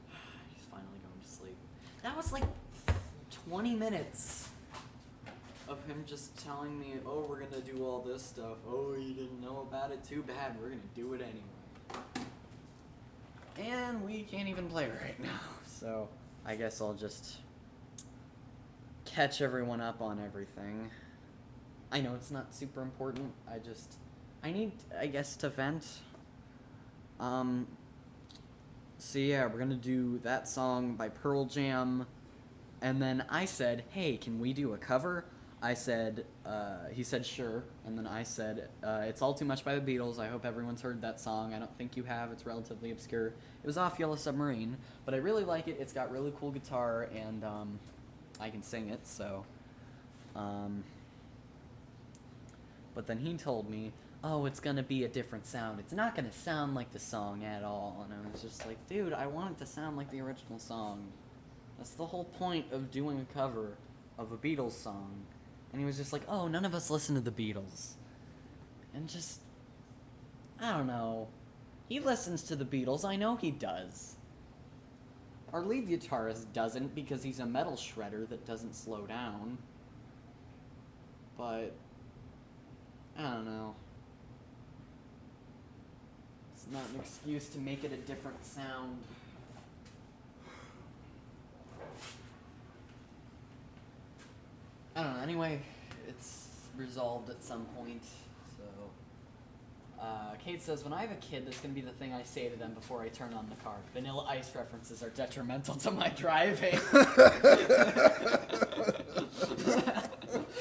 He's finally going to sleep. That was like 20 minutes of him just telling me, oh, we're gonna do all this stuff. Oh, you didn't know about it? Too bad. We're gonna do it anyway. And we can't even play right now. So I guess I'll just catch everyone up on everything. I know it's not super important. I need, I guess, to vent. So yeah, we're gonna do that song by Pearl Jam. And then I said, hey, can we do a cover? I said, he said sure. And then I said, it's All Too Much by the Beatles. I hope everyone's heard that song. I don't think you have. It's relatively obscure. It was off Yellow Submarine, but I really like it. It's got really cool guitar, and I can sing it, so. But then he told me, oh, it's gonna be a different sound. It's not gonna sound like the song at all. And I was just like, dude, I want it to sound like the original song. That's the whole point of doing a cover of a Beatles song. And he was just like, oh, none of us listen to the Beatles. And just, I don't know. He listens to the Beatles, I know he does. Our lead guitarist doesn't because he's a metal shredder that doesn't slow down. But, I don't know. It's not an excuse to make it a different sound. I don't know, anyway, it's resolved at some point, so. Kate says, when I have a kid, that's going to be the thing I say to them before I turn on the car. Vanilla Ice references are detrimental to my driving.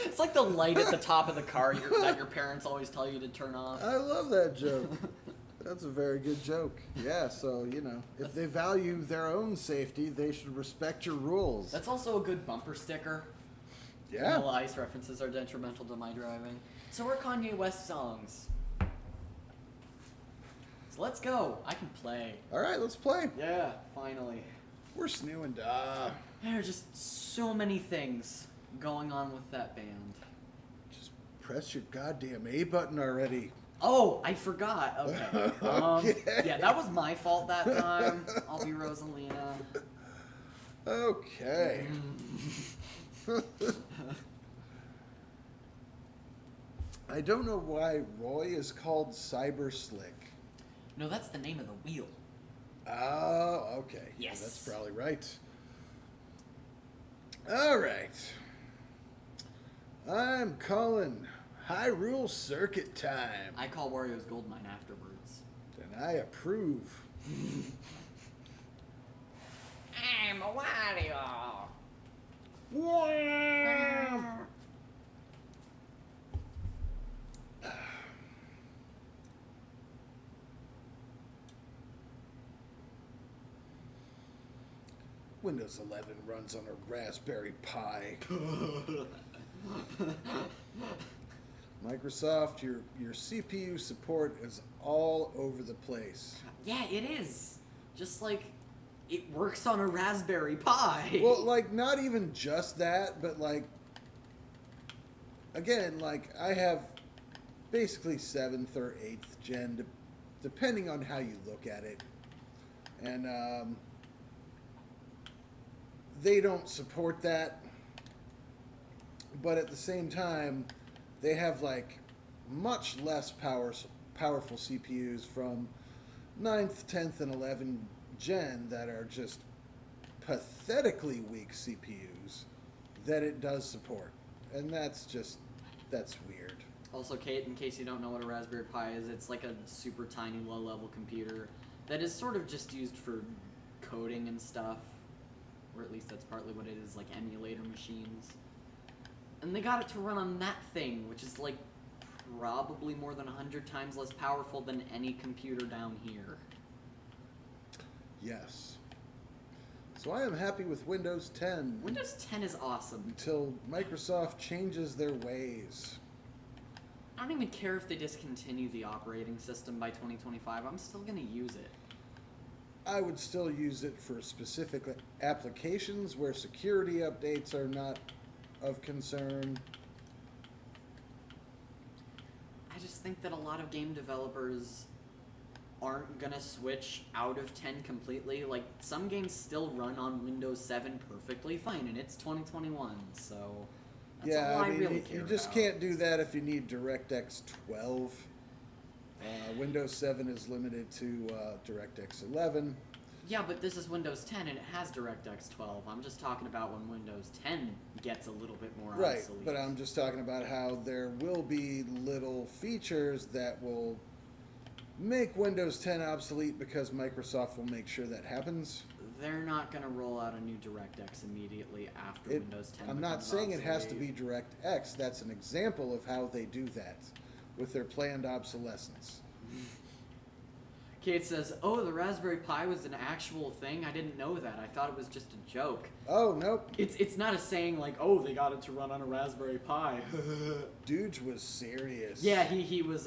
It's like the light at the top of the car that your parents always tell you to turn off. I love that joke. That's a very good joke. Yeah, so, you know, if they value their own safety, they should respect your rules. That's also a good bumper sticker. Yeah. Vanilla Ice references are detrimental to my driving. So we're Kanye West songs. So let's go. I can play. All right, let's play. Yeah, finally. We're Snoo and Da. There are just so many things going on with that band. Just press your goddamn A button already. Oh, I forgot. Okay. Okay. Yeah, that was my fault that time. I'll be Rosalina. Okay. I don't know why Roy is called Cyber Slick. No, that's the name of the wheel. Oh, okay. Yes. That's probably right. All right. I'm calling Hyrule Circuit time. I call Wario's Goldmine afterwards. And I approve. I'm a Wario. Wow. Windows 11 runs on a Raspberry Pi. Microsoft, your CPU support is all over the place. Yeah, it is. Just like it works on a Raspberry Pi. Well, like, not even just that, but like, again, like, I have basically 7th or 8th gen, depending on how you look at it. And they don't support that, but at the same time, they have like much less powerful CPUs from 9th, 10th, and 11th gen that are just pathetically weak CPUs that it does support. And that's weird. Also, Kate, in case you don't know what a Raspberry Pi is, it's like a super tiny low-level computer that is sort of just used for coding and stuff. Or at least that's partly what it is, like emulator machines. And they got it to run on that thing, which is like probably more than 100 times less powerful than any computer down here. Yes. So I am happy with Windows 10. Windows 10 is awesome. Until Microsoft changes their ways. I don't even care if they discontinue the operating system by 2025. I'm still going to use it. I would still use it for specific applications where security updates are not of concern. I just think that a lot of game developers aren't gonna switch out of 10 completely. Like, some games still run on Windows 7 perfectly fine, and it's 2021, so that's all I really care you just about. can't do that if you need DirectX 12. Windows 7 is limited to DirectX 11. Yeah, but this is Windows 10 and it has DirectX 12. I'm just talking about when Windows 10 gets a little bit more Right, obsolete. but I'm just talking about how there will be little features that will make Windows 10 obsolete because Microsoft will make sure that happens. They're not going to roll out a new DirectX immediately after Windows 10 I'm not becomes saying it has to obsolete. be DirectX. That's an example of how they do that with their planned obsolescence. Kate says, "Oh, the Raspberry Pi was an actual thing? I didn't know that. I thought it was just a joke." Oh, nope. It's not a saying like, "Oh, they got it to run on a Raspberry Pi." Dude was serious. Yeah, he was,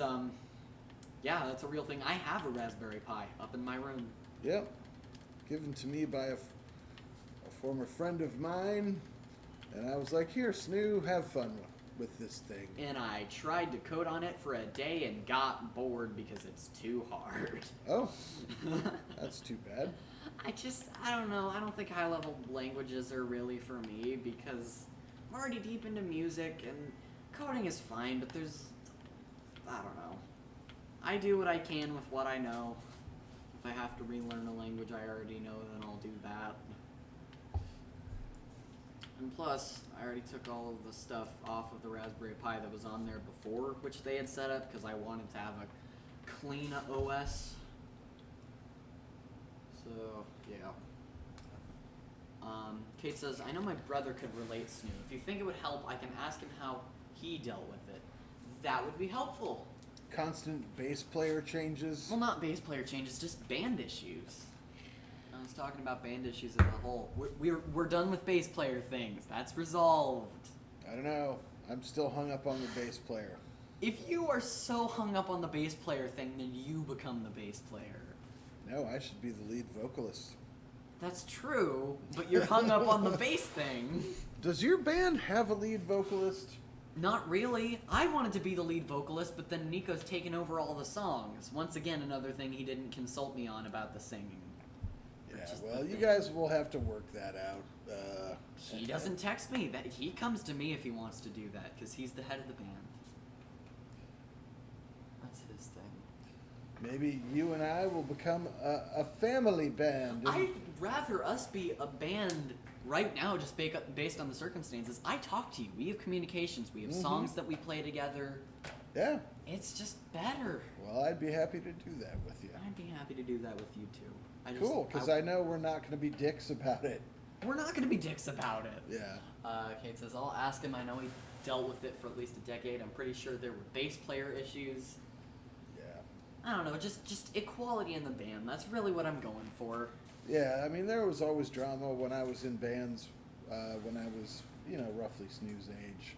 yeah, that's a real thing. I have a Raspberry Pi up in my room. Yep. Given to me by a former friend of mine. And I was like, here, Snoo, have fun with this thing. And I tried to code on it for a day and got bored because it's too hard. Oh, that's too bad. I don't know. I don't think high-level languages are really for me because I'm already deep into music and coding is fine, but I don't know. I do what I can with what I know. If I have to relearn a language I already know, then I'll do that. And plus, I already took all of the stuff off of the Raspberry Pi that was on there before, which they had set up, because I wanted to have a clean OS. So, yeah. Kate says, "I know my brother could relate, Snoo. If you think it would help, I can ask him how he dealt with it. That would be helpful." Constant bass player changes. Well, not bass player changes, just band issues. I was talking about band issues as a whole. We're done with bass player things. That's resolved. I don't know. I'm still hung up on the bass player. If you are so hung up on the bass player thing, then you become the bass player. No, I should be the lead vocalist. That's true, but you're hung up on the bass thing. Does your band have a lead vocalist? Not really. I wanted to be the lead vocalist, but then Nico's taken over all the songs. Once again, another thing he didn't consult me on about the singing. Yeah, well, you guys will have to work that out. He doesn't text me. That he comes to me if he wants to do that, because he's the head of the band. That's his thing. Maybe you and I will become a family band. I'd rather us be a band right now, just based on the circumstances. I talk to you. We have communications. We have songs that we play together. Yeah. It's just better. Well, I'd be happy to do that with you. I'd be happy to do that with you too. Cool, because I know we're not going to be dicks about it. We're not going to be dicks about it. Yeah. Kate says, "I'll ask him. I know he dealt with it for at least a decade. I'm pretty sure there were bass player issues." Yeah. I don't know, just equality in the band. That's really what I'm going for. Yeah, I mean, there was always drama when I was in bands, when I was, roughly Snoo's age.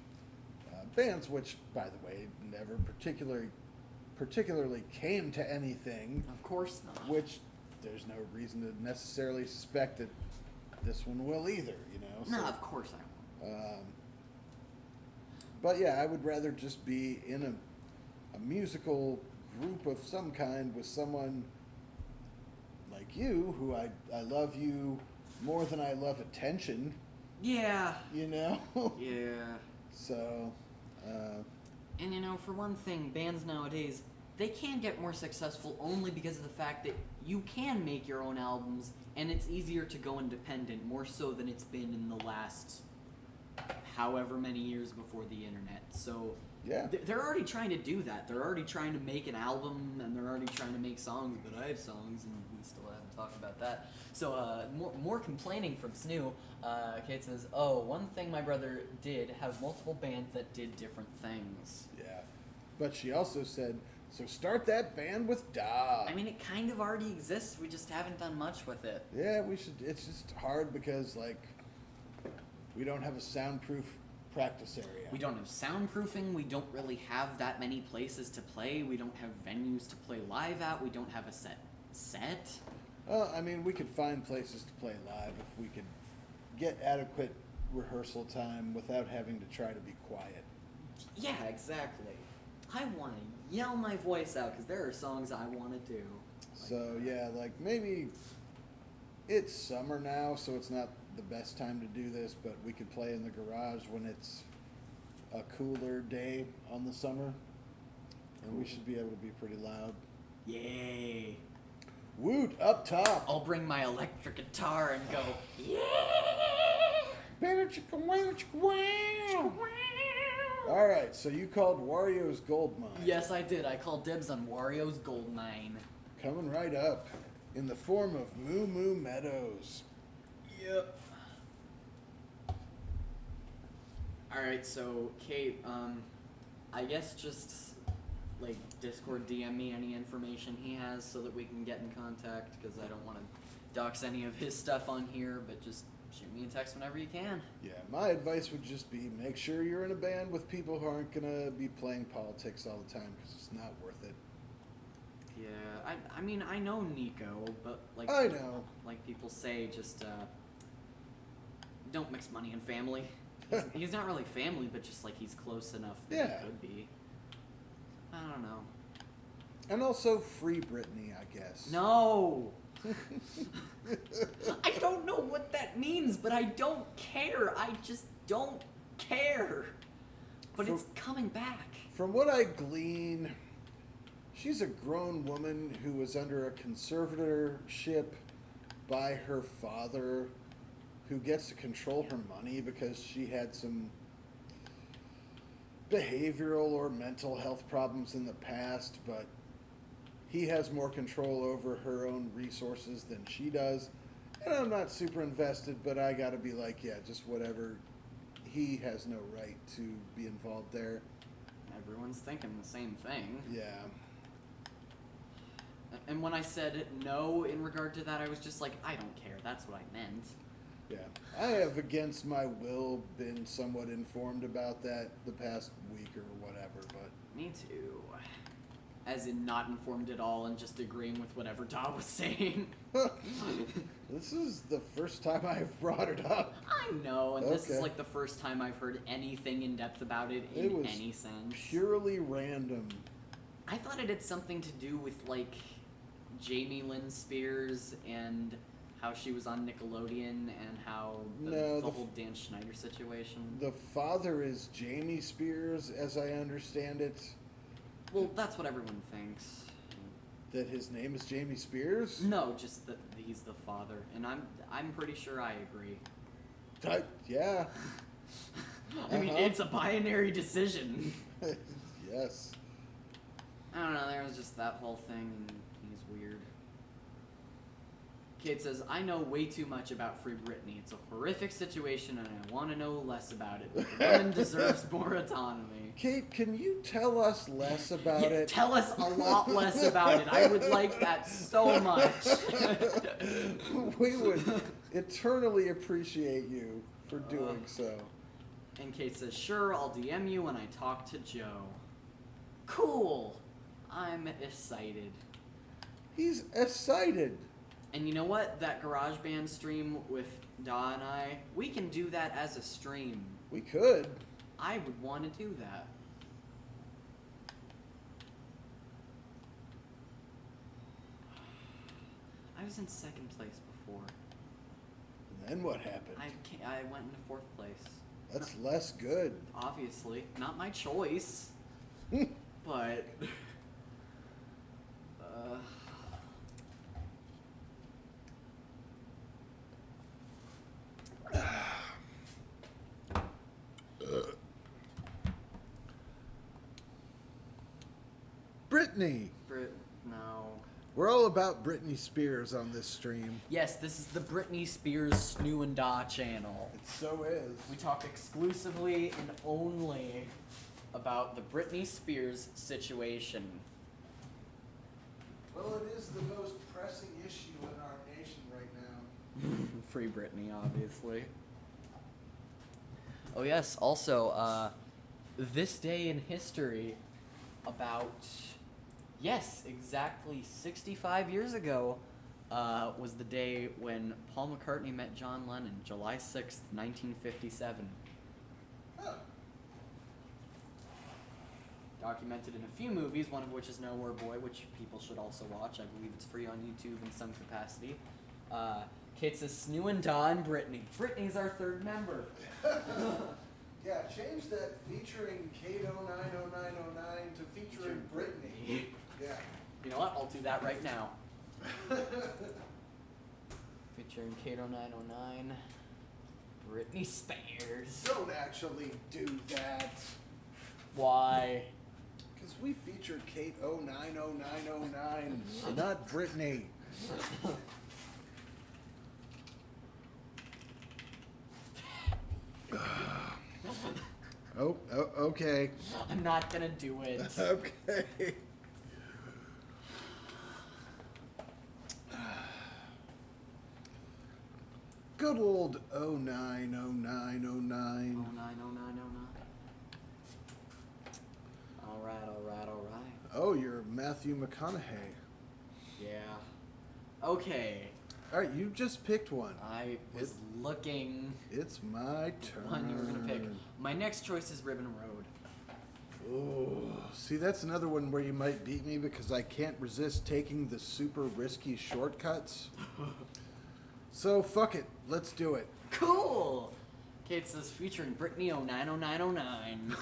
Bands which, by the way, never particularly came to anything. Of course not. Which there's no reason to necessarily suspect that this one will either, No, So, of course I won't. but yeah, I would rather just be in a musical group of some kind with someone like you, who I love you more than I love attention. Yeah. Yeah. So. And for one thing, bands nowadays, they can get more successful only because of the fact that you can make your own albums, and it's easier to go independent, more so than it's been in the last however many years before the internet. So Yeah. they're already trying to do that. They're already trying to make an album, and they're already trying to make songs, but I have songs, and we still haven't talked about that. So, more complaining from Snoo. Kate says, oh, one thing my brother did have multiple bands that did different things. Yeah. But she also said, so start that band with Da. I mean, it kind of already exists, we just haven't done much with it. Yeah, we should. It's just hard because, like, we don't have a soundproof practice area. We don't have soundproofing, we don't really have that many places to play, we don't have venues to play live at, we don't have a set. I mean, we could find places to play live if we could get adequate rehearsal time without having to try to be quiet. Yeah, exactly. I want to yell my voice out because there are songs I want to do. So, yeah, like, maybe it's summer now, so it's not the best time to do this, but we could play in the garage when it's a cooler day on the summer. And we should be able to be pretty loud. Yay. Woot, up top! I'll bring my electric guitar and go, yeah! Alright, so you called Wario's Gold Mine. Yes, I did. I called dibs on Wario's Gold Mine. Coming right up in the form of Moo Moo Meadows. Yep. Alright, so, Kate, I guess just, like, Discord DM me any information he has so that we can get in contact, because I don't want to dox any of his stuff on here, but just shoot me a text whenever you can. Yeah, my advice would just be make sure you're in a band with people who aren't going to be playing politics all the time, because it's not worth it. Yeah, I mean, I know Nico, but, like... I know. Like people say, just, don't mix money and family. He's not really family, but just, like, he's close enough that Yeah. he could be. I don't know. And also free Britney, I guess. No! I don't know what that means, but I don't care. I just don't care. But it's coming back. From what I glean, she's a grown woman who was under a conservatorship by her father, who gets to control her money because she had some behavioral or mental health problems in the past, but he has more control over her own resources than she does. And I'm not super invested, but I gotta be like, yeah, just whatever. He has no right to be involved there. Everyone's thinking the same thing. Yeah. And when I said no in regard to that, I was just like, I don't care. That's what I meant. Yeah, I have against my will been somewhat informed about that the past week or whatever, but... Me too. As in not informed at all and just agreeing with whatever Todd was saying. This is the first time I've brought it up. I know, and this is Okay. like the first time I've heard anything in depth about it in It was any sense. purely random. I thought it had something to do with like Jamie Lynn Spears and how she was on Nickelodeon and how No, the the whole Dan Schneider situation. The father is Jamie Spears, as I understand it. Well, that's what everyone thinks. That his name is Jamie Spears? No, just that he's the father, and I'm pretty sure I agree. Yeah. I mean, Uh-huh. it's a binary decision. Yes. I don't know, there was just that whole thing, and he's weird. Kate says, I know way too much about Free Britney. It's a horrific situation, and I want to know less about it. But the woman deserves more autonomy. Kate, can you tell us less about Yeah, it? tell us a lot less about it. I would like that so much. We would eternally appreciate you for doing so. And Kate says, sure, I'll DM you when I talk to Joe. Cool. I'm excited. He's excited. And you know what? That GarageBand stream with Da and I, we can do that as a stream. We could. I would want to do that. I was in second place before. And then what happened? I went into fourth place. That's less good. Obviously, not my choice, but Britney. No. We're all about Britney Spears on this stream. Yes, this is the Britney Spears Snoo and Da channel. It so is. We talk exclusively and only about the Britney Spears situation. Well, it is the most pressing issue in our nation right now. Free Britney, obviously. Oh yes, also, this day in history, about, yes, exactly 65 years ago, was the day when Paul McCartney met John Lennon, July 6th, 1957. Huh. Documented in a few movies, one of which is Nowhere Boy, which people should also watch. I believe it's free on YouTube in some capacity. Kate says Snoo and Da and Britney. Britney's our third member. Yeah, change that featuring Kate 090909 to featuring Britney. Yeah. You know what? I'll do that right now. Featuring Kate 0909, Britney Spears. Don't actually do that. Why? Because we featured Kate 090909, not Britney. Oh, okay. I'm not gonna do it. Okay. Good old 090909. 090909. Alright. Oh, you're Matthew McConaughey. Yeah. Okay. Alright, you just picked one. I was looking. It's my turn. One you were gonna pick. My next choice is Ribbon Road. Oh, see, that's another one where you might beat me because I can't resist taking the super risky shortcuts. So, fuck it. Let's do it. Cool! Kate says featuring Britney 090909.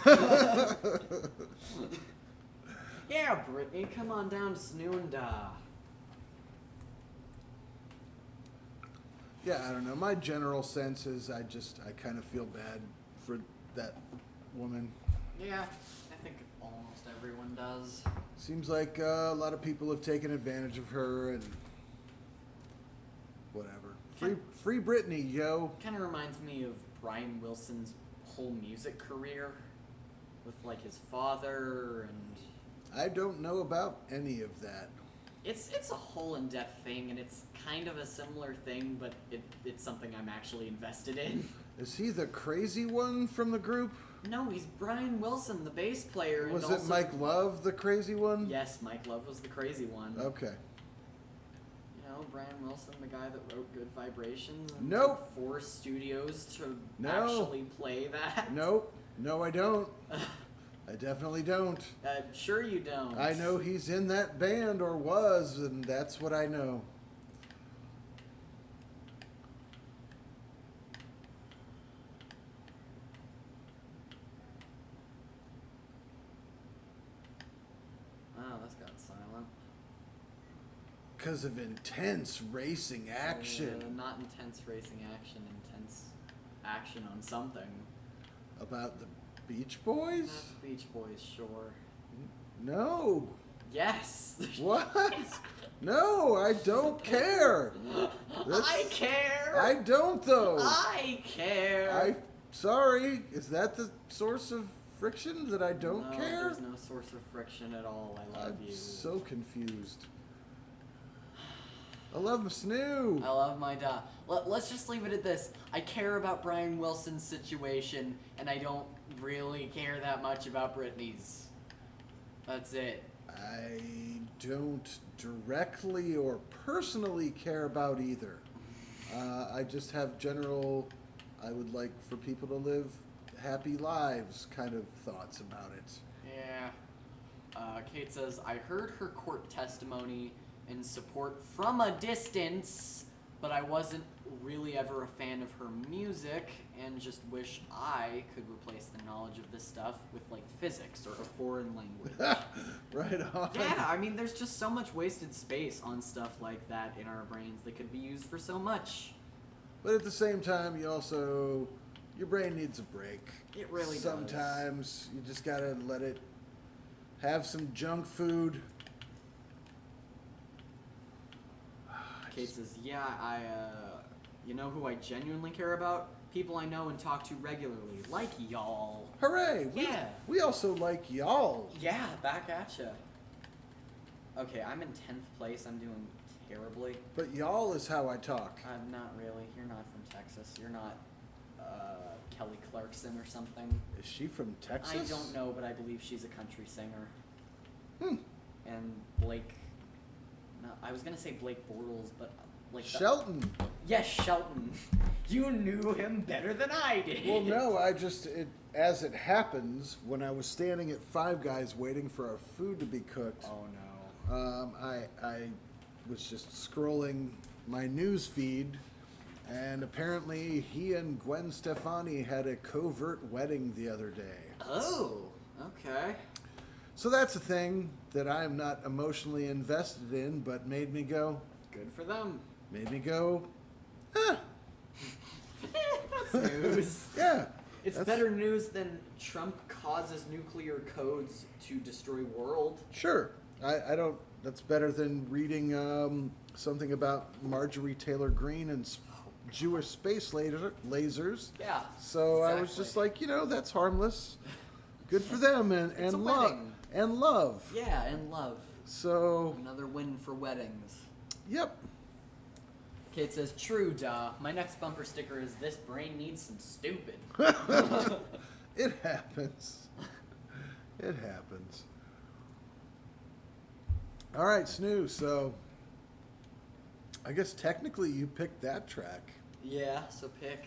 Yeah, Britney, come on down to Snoo and Da. Yeah, I don't know. My general sense is I kind of feel bad for that woman. Yeah, I think almost everyone does. Seems like a lot of people have taken advantage of her and whatever. Free Britney, yo. Kind of reminds me of Brian Wilson's whole music career with like his father and... I don't know about any of that. It's a whole in-depth thing, and it's kind of a similar thing, but it's something I'm actually invested in. Is he the crazy one from the group? No, he's Brian Wilson, the bass player. Was and it Mike Love, the crazy one? Yes, Mike Love was the crazy one. Okay. You know, Brian Wilson, the guy that wrote Good Vibrations. And Nope. took 4 studios to No. actually play that. Nope. No, I don't. I definitely don't. Sure you don't. I know he's in that band, or was, and that's what I know. Oh, that's got silent. Because of intense racing action. Not intense racing action, intense action on something. About the Beach Boys? Not the Beach Boys, sure. No. Yes. What? No, I don't care. I care. I don't, though. I care. Sorry. Is that the source of friction that I don't No, care? There's no source of friction at all. I love I'm you. so confused. I love my Snoo. I love my Da. Let's just leave it at this. I care about Brian Wilson's situation, and I don't really care that much about Britney's. That's it. I don't directly or personally care about either. I just have general, I would like for people to live happy lives kind of thoughts about it. Yeah. Kate says, I heard her court testimony in support from a distance, but I wasn't really ever a fan of her music and just wish I could replace the knowledge of this stuff with like physics or a foreign language. Right on. Yeah, I mean, there's just so much wasted space on stuff like that in our brains that could be used for so much. But at the same time, your brain needs a break. It really does. Sometimes you just gotta let it have some junk food Kate says, yeah, you know who I genuinely care about? People I know and talk to regularly, like y'all. Hooray! Yeah. We also like y'all. Yeah, back at ya. Okay, I'm in 10th place. I'm doing terribly. But y'all is how I talk. Not really. You're not from Texas. You're not Kelly Clarkson or something. Is she from Texas? I don't know, but I believe she's a country singer. And Blake... No, I was going to say Blake Bortles, but... like Shelton. Yes, Shelton. You knew him better than I did. Well, no, as it happens, when I was standing at Five Guys waiting for our food to be cooked, Oh no. I was just scrolling my news feed, and apparently he and Gwen Stefani had a covert wedding the other day. Oh, okay. So that's a thing that I am not emotionally invested in, but made me go, Good for them. huh, That's news. yeah. It's better news than Trump causes nuclear codes to destroy world. Sure. I don't. That's better than reading something about Marjorie Taylor Greene and Jewish space lasers. Yeah. So I was exactly. just like, that's harmless. Good for them It's a and love wedding. and love. Yeah, and love. So Another win for weddings. yep. Kate says, true, duh. My next bumper sticker is, this brain needs some stupid. It happens. It happens. All right, Snoo. So I guess technically you picked that track. Yeah, so pick.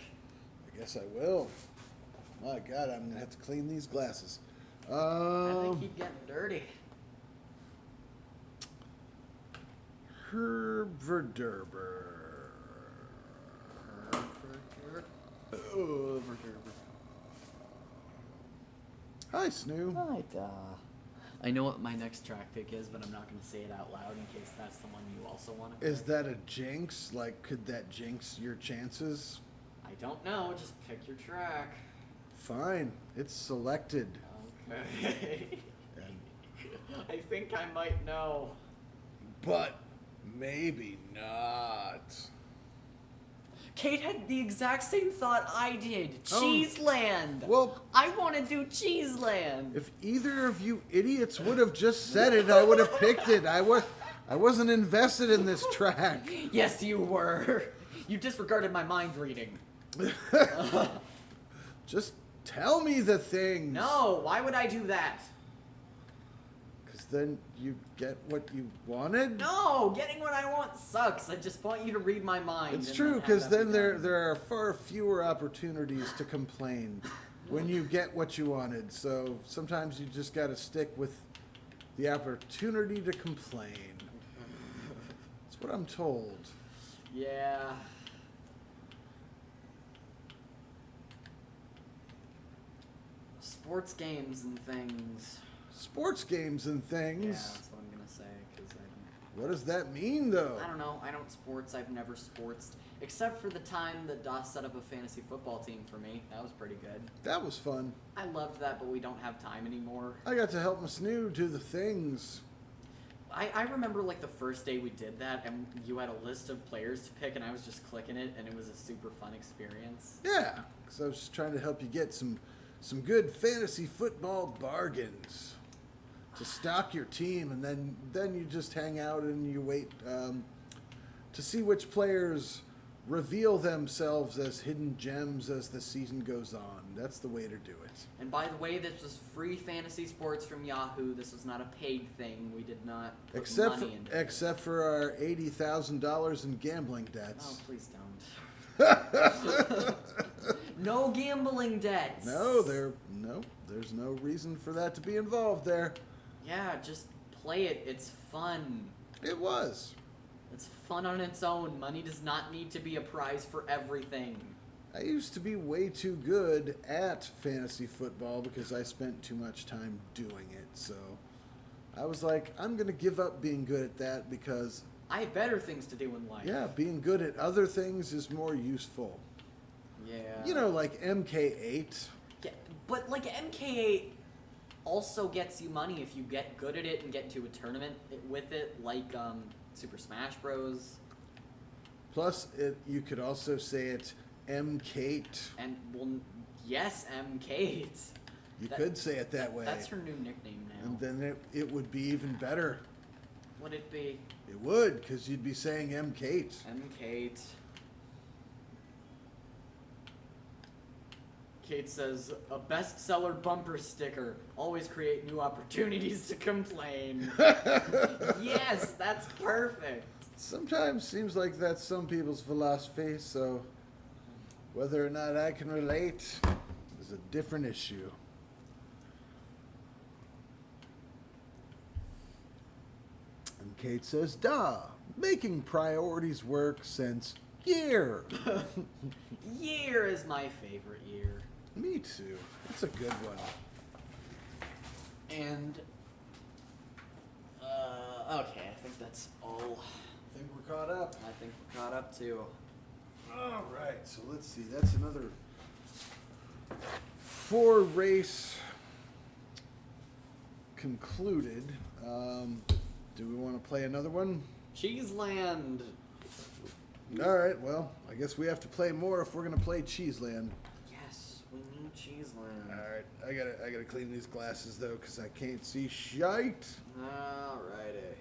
I guess I will. My God, I'm gonna have to clean these glasses. I think keep getting dirty. Herberderber. Hi, Snoo. Hi, duh. I know what my next track pick is, but I'm not going to say it out loud in case that's the one you also want to pick. Is that a jinx? Like, could that jinx your chances? I don't know. Just pick your track. Fine, it's selected. Okay. And, I think I might know. but maybe not. Kate had the exact same thought I did. Oh. Cheeseland. Well, I want to do Cheeseland. if either of you idiots would have just said it, I would have picked it. I wasn't invested in this track. Yes, you were. You disregarded my mind reading. Just tell me the things. No, why would I do that? Because then you get what you wanted. No, getting what I want sucks. I just want you to read my mind. It's and true, have because that then be there done. there are far fewer opportunities to complain when you get what you wanted. So sometimes you just got to stick with the opportunity to complain. That's what I'm told. Yeah. Sports games and things. Sports games and Yeah, things. that's what I'm gonna say. Cause What does that mean, though? I don't know. I don't sports. I've never sportsed, except for the time that DOS set up a fantasy football team for me. That was pretty good. That was fun. I loved that, but we don't have time anymore. I got to help Miss New do the things. I remember like the first day we did that, and you had a list of players to pick, and I was just clicking it, and it was a super fun experience. Yeah, because I was just trying to help you get some good fantasy football bargains to stock your team, and then you just hang out and you wait to see which players reveal themselves as hidden gems as the season goes on. That's the way to do it. And by the way, this was free fantasy sports from Yahoo. This was not a paid thing. We did not put money into it. Except for our $80,000 in gambling debts. Oh, please don't. No gambling debts. No, there's no reason for that to be involved there. Yeah, just play it. It's fun. It was. It's fun on its own. Money does not need to be a prize for everything. I used to be way too good at fantasy football because I spent too much time doing it. So I was like, I'm going to give up being good at that because, I have better things to do in life. yeah, being good at other things is more useful. Yeah. You know, like MK8. Yeah, but like MK8 also gets you money if you get good at it and get to a tournament with it, like Super Smash Bros. Plus, you could also say it M. Kate. And, well, yes, M. Kate. You could say it that way. That's her new nickname now. And then it would be even better. Would it be? It would, because you'd be saying M. Kate. M. Kate. Kate says, a bestseller bumper sticker. Always create new opportunities to complain. Yes, that's perfect. Sometimes seems like that's some people's philosophy, so whether or not I can relate is a different issue. And Kate says, duh, making priorities work since year. Year is my favorite year. Me too. It's a good one. And, okay, I think that's all. I think we're caught up. I think we're caught up too. All right, so let's see. That's another 4 race concluded. Do we want to play another one? Cheeseland. All right, well, I guess we have to play more if we're going to play Cheeseland. Yes, we need Cheeseland. All right, I gotta clean these glasses though, cause I can't see shite. Alrighty.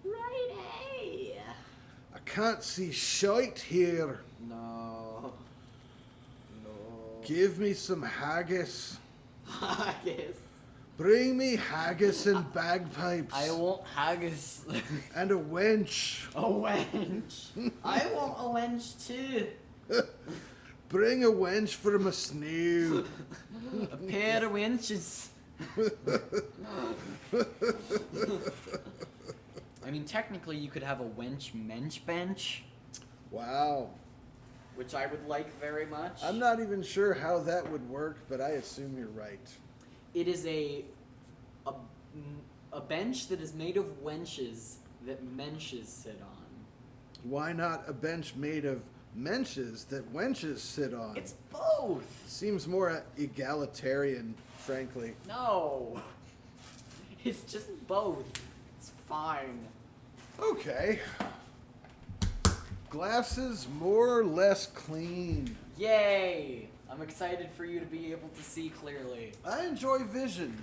Righty. I can't see shite here. No. Give me some haggis. Haggis. Bring me haggis and bagpipes. I want haggis. And a wench. A wench. I want a wench too. Bring a wench for my snoo. A pair of wenches. I mean, technically, you could have a wench mensch bench, Wow. which I would like very much. I'm not even sure how that would work, but I assume you're right. It is a bench that is made of wenches that mensches sit on. Why not a bench made of menches that wenches sit on? It's both. Seems more egalitarian, frankly. No. It's just both. It's fine. Okay. Glasses more or less clean. Yay! I'm excited for you to be able to see clearly. I enjoy vision.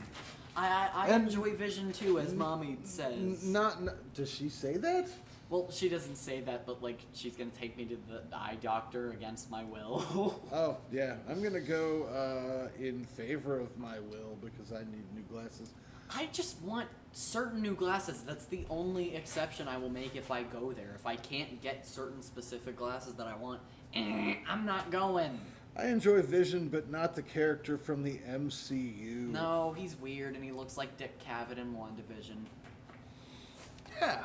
I And- enjoy vision too, as Mommy says. Not, does she say that? Well, she doesn't say that, but like she's gonna take me to the eye doctor against my will. Oh, yeah. I'm going to go in favor of my will because I need new glasses. I just want certain new glasses. That's the only exception I will make if I go there. If I can't get certain specific glasses that I want, I'm not going. I enjoy Vision, but not the character from the MCU. No, he's weird and he looks like Dick Cavett in WandaVision. Yeah.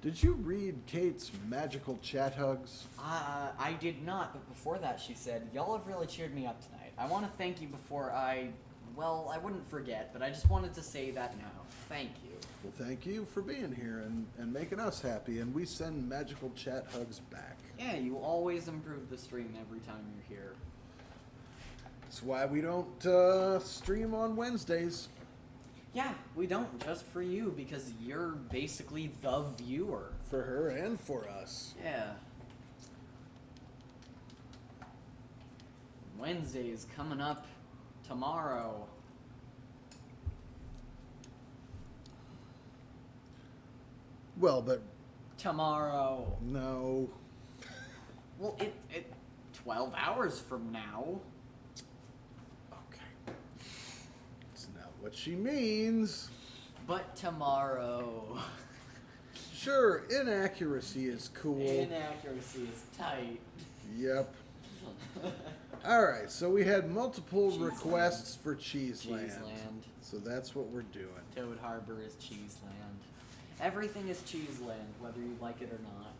Did you read Kate's magical chat hugs? I did not, but before that she said, y'all have really cheered me up tonight. I want to thank you before I wouldn't forget, but I just wanted to say that now. Thank you. Well, thank you for being here and making us happy, and we send magical chat hugs back. Yeah, you always improve the stream every time you're here. That's why we don't stream on Wednesdays. Yeah, we don't, just for you, because you're basically the viewer. For her and for us. Yeah. Wednesday's coming up tomorrow. Well, but Tomorrow. no. Well, it 12 hours from now. Okay. That's not what she means. But tomorrow. Sure, inaccuracy is cool. Inaccuracy is tight. Yep. Alright, so we had multiple Cheeseland. requests for Cheeseland. Cheeseland. So that's what we're doing. Toad Harbor is Cheeseland. Everything is Cheeseland, whether you like it or not.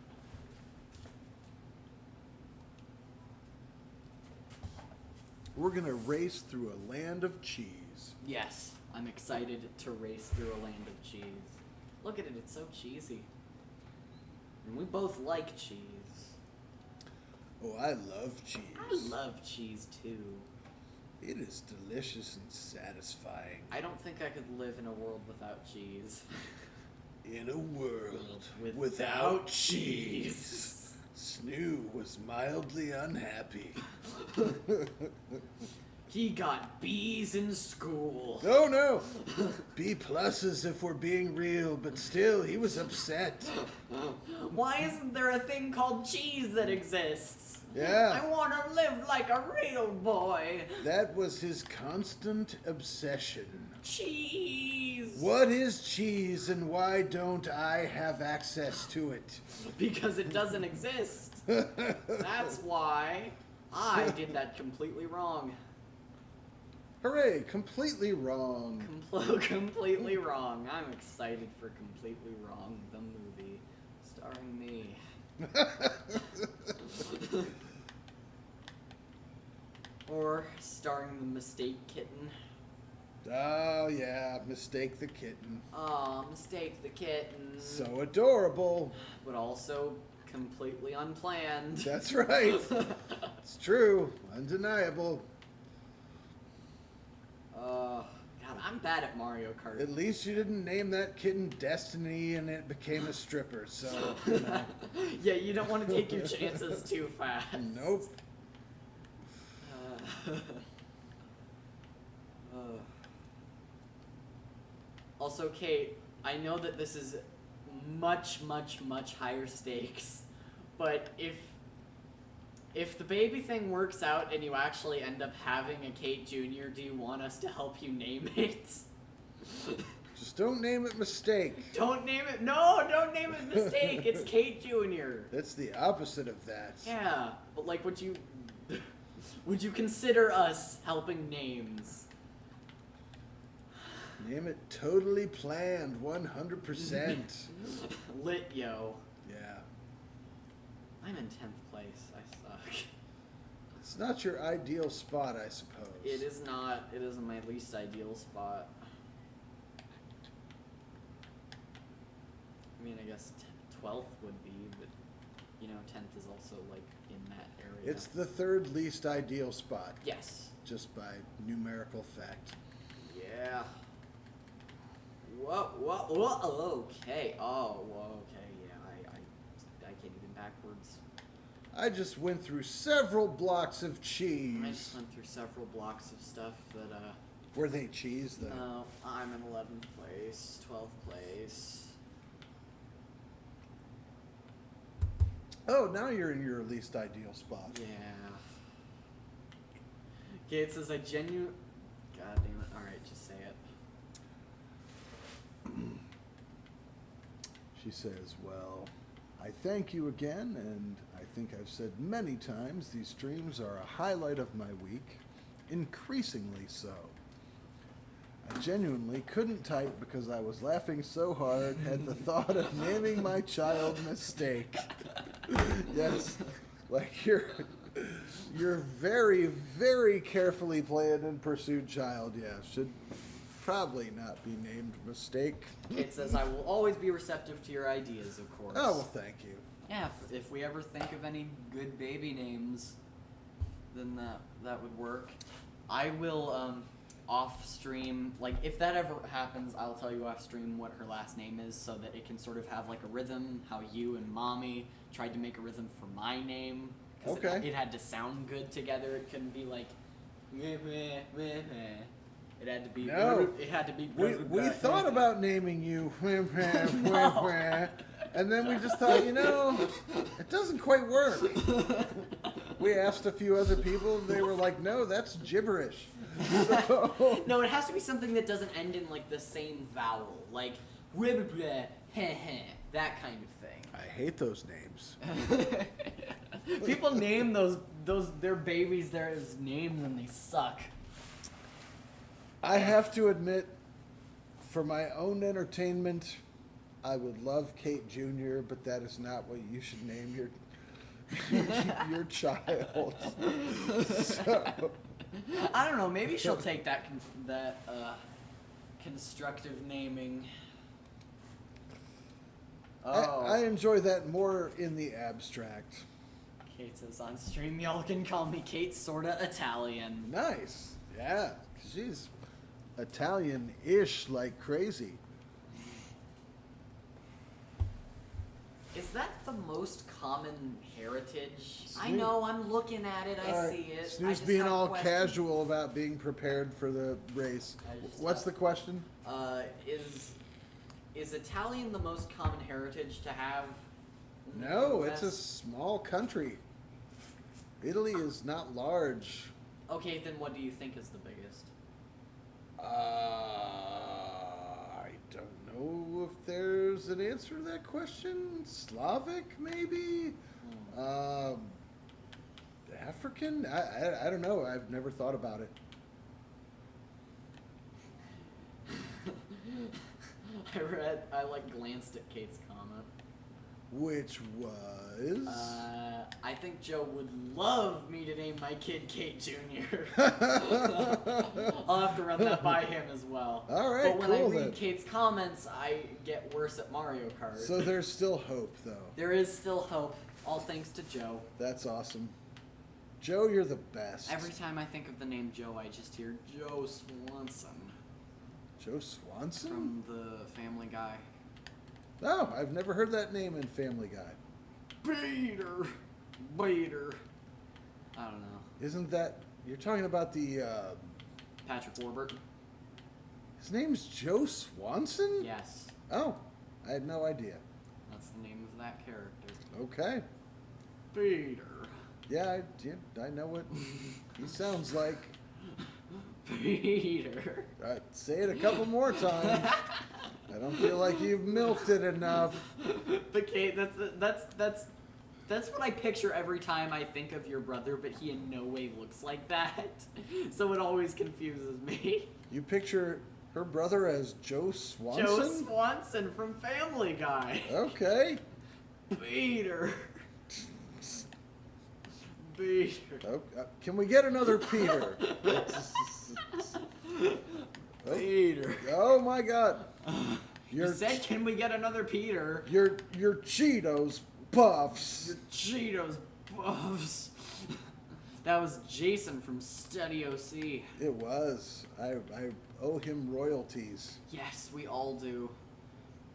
We're gonna race through a land of cheese. Yes, I'm excited to race through a land of cheese. Look at it, it's so cheesy. And we both like cheese. Oh, I love cheese. I love cheese too. It is delicious and satisfying. I don't think I could live in a world without cheese. In a world without cheese. Snoo was mildly unhappy. He got B's in school. Oh no! B pluses if we're being real, but still, he was upset. Why isn't there a thing called cheese that exists? Yeah. I want to live like a real boy. That was his constant obsession. Cheese. What is cheese and why don't I have access to it? Because it doesn't exist. That's why I did that completely wrong. Hooray, completely wrong. Completely wrong. I'm excited for Completely Wrong, the movie, starring me. Or starring the Mistake Kitten. Oh yeah, Mistake the Kitten. Aw, Mistake the Kitten. So adorable. But also completely unplanned. That's right. It's true. Undeniable. God, I'm bad at Mario Kart. At least you didn't name that kitten Destiny and it became a stripper, so... You know. Yeah, you don't want to take your chances too fast. Nope. Also, Kate, I know that this is much higher stakes, but if the baby thing works out and you actually end up having a Kate Jr., do you want us to help you name it? Just don't name it Mistake. Don't name it. No, don't name it Mistake. It's Kate Jr. That's the opposite of that. Yeah, but like, would you consider us helping names? Name it Totally Planned, 100%. Lit, yo. Yeah. I'm in 10th place. I suck. It's not your ideal spot, I suppose. It is not. It is my least ideal spot. I mean, I guess 12th would be, but, you know, 10th is also, like, in that area. It's the third least ideal spot. Yes. Just by numerical fact. Yeah. Whoa, okay. Oh, whoa, okay, yeah, I can't even backwards. I just went through several blocks of cheese. I just went through several blocks of stuff that, Were they cheese, though? no, I'm in 11th place, 12th place. Oh, now you're in your least ideal spot. Yeah. Okay, it says God damn it. Alright, just say it. She says, well, I thank you again, and I think I've said many times these streams are a highlight of my week, increasingly so. I genuinely couldn't type because I was laughing so hard at the thought of naming my child Mistake. Yes, like you're very, very carefully planned and pursued child, yeah, should probably not be named Mistake. It says I will always be receptive to your ideas, of course. Oh, well, thank you. Yeah, if we ever think of any good baby names, then that would work. I will off stream, like if that ever happens, I'll tell you off stream what her last name is so that it can sort of have like a rhythm, how you and Mommy tried to make a rhythm for my name. 'Cause Okay. It had to sound good together. It couldn't be like meh, meh, meh, meh. It had to be No. It had to be We thought about naming you, No. and then we just thought, you know, it doesn't quite work. We asked a few other people, and they were like, no, that's gibberish. So, No, it has to be something that doesn't end in like the same vowel, like that kind of thing. I hate those names. People name those their babies their names and they suck. I have to admit, for my own entertainment, I would love Kate Jr., but that is not what you should name your child. So, I don't know. Maybe she'll take that constructive naming. I enjoy that more in the abstract. Kate says on stream, y'all can call me Kate, sorta Italian. Nice. Yeah, 'cause she's Italian-ish like crazy. that the most common heritage? I Snoo- know, I'm looking at it, I All right, see it. I Snoo's just being have a all question. casual about being prepared for the race. What's the question? Is Italian the most common heritage to have? In the No, US? it's a small country. Italy is not large. Okay, then what do you think is the biggest? I don't know if there's an answer to that question. Slavic, maybe? African? I don't know. I've never thought about it. I glanced at Kate's comment. Which was? I think Joe would love me to name my kid Kate Jr. I'll have to run that by him as well. All right, but when I cool read then. Kate's comments, I get worse at Mario Kart. So there's still hope, though. There is still hope, all thanks to Joe. That's awesome. Joe, you're the best. Every time I think of the name Joe, I just hear Joe Swanson Joe Swanson? from the Family Guy. Oh, I've never heard that name in Family Guy. Peter. I don't know. Isn't that... You're talking about the... Patrick Warburton? His name's Joe Swanson? Yes. Oh, I had no idea. That's the name of that character. Okay. Peter. Yeah, I know what he sounds like. Peter. Say it a couple more times. I don't feel like you've milked it enough. But Kate, that's what I picture every time I think of your brother, but he in no way looks like that. So it always confuses me. You picture her brother as Joe Swanson? Joe Swanson from Family Guy. Okay. Peter. Peter. Oh, can we get another Peter? Peter. Oh my God. You said, can we get another Peter? Your Cheetos Puffs. Your Cheetos Puffs. That was Jason from Study OC. It was. I owe him royalties. Yes, we all do.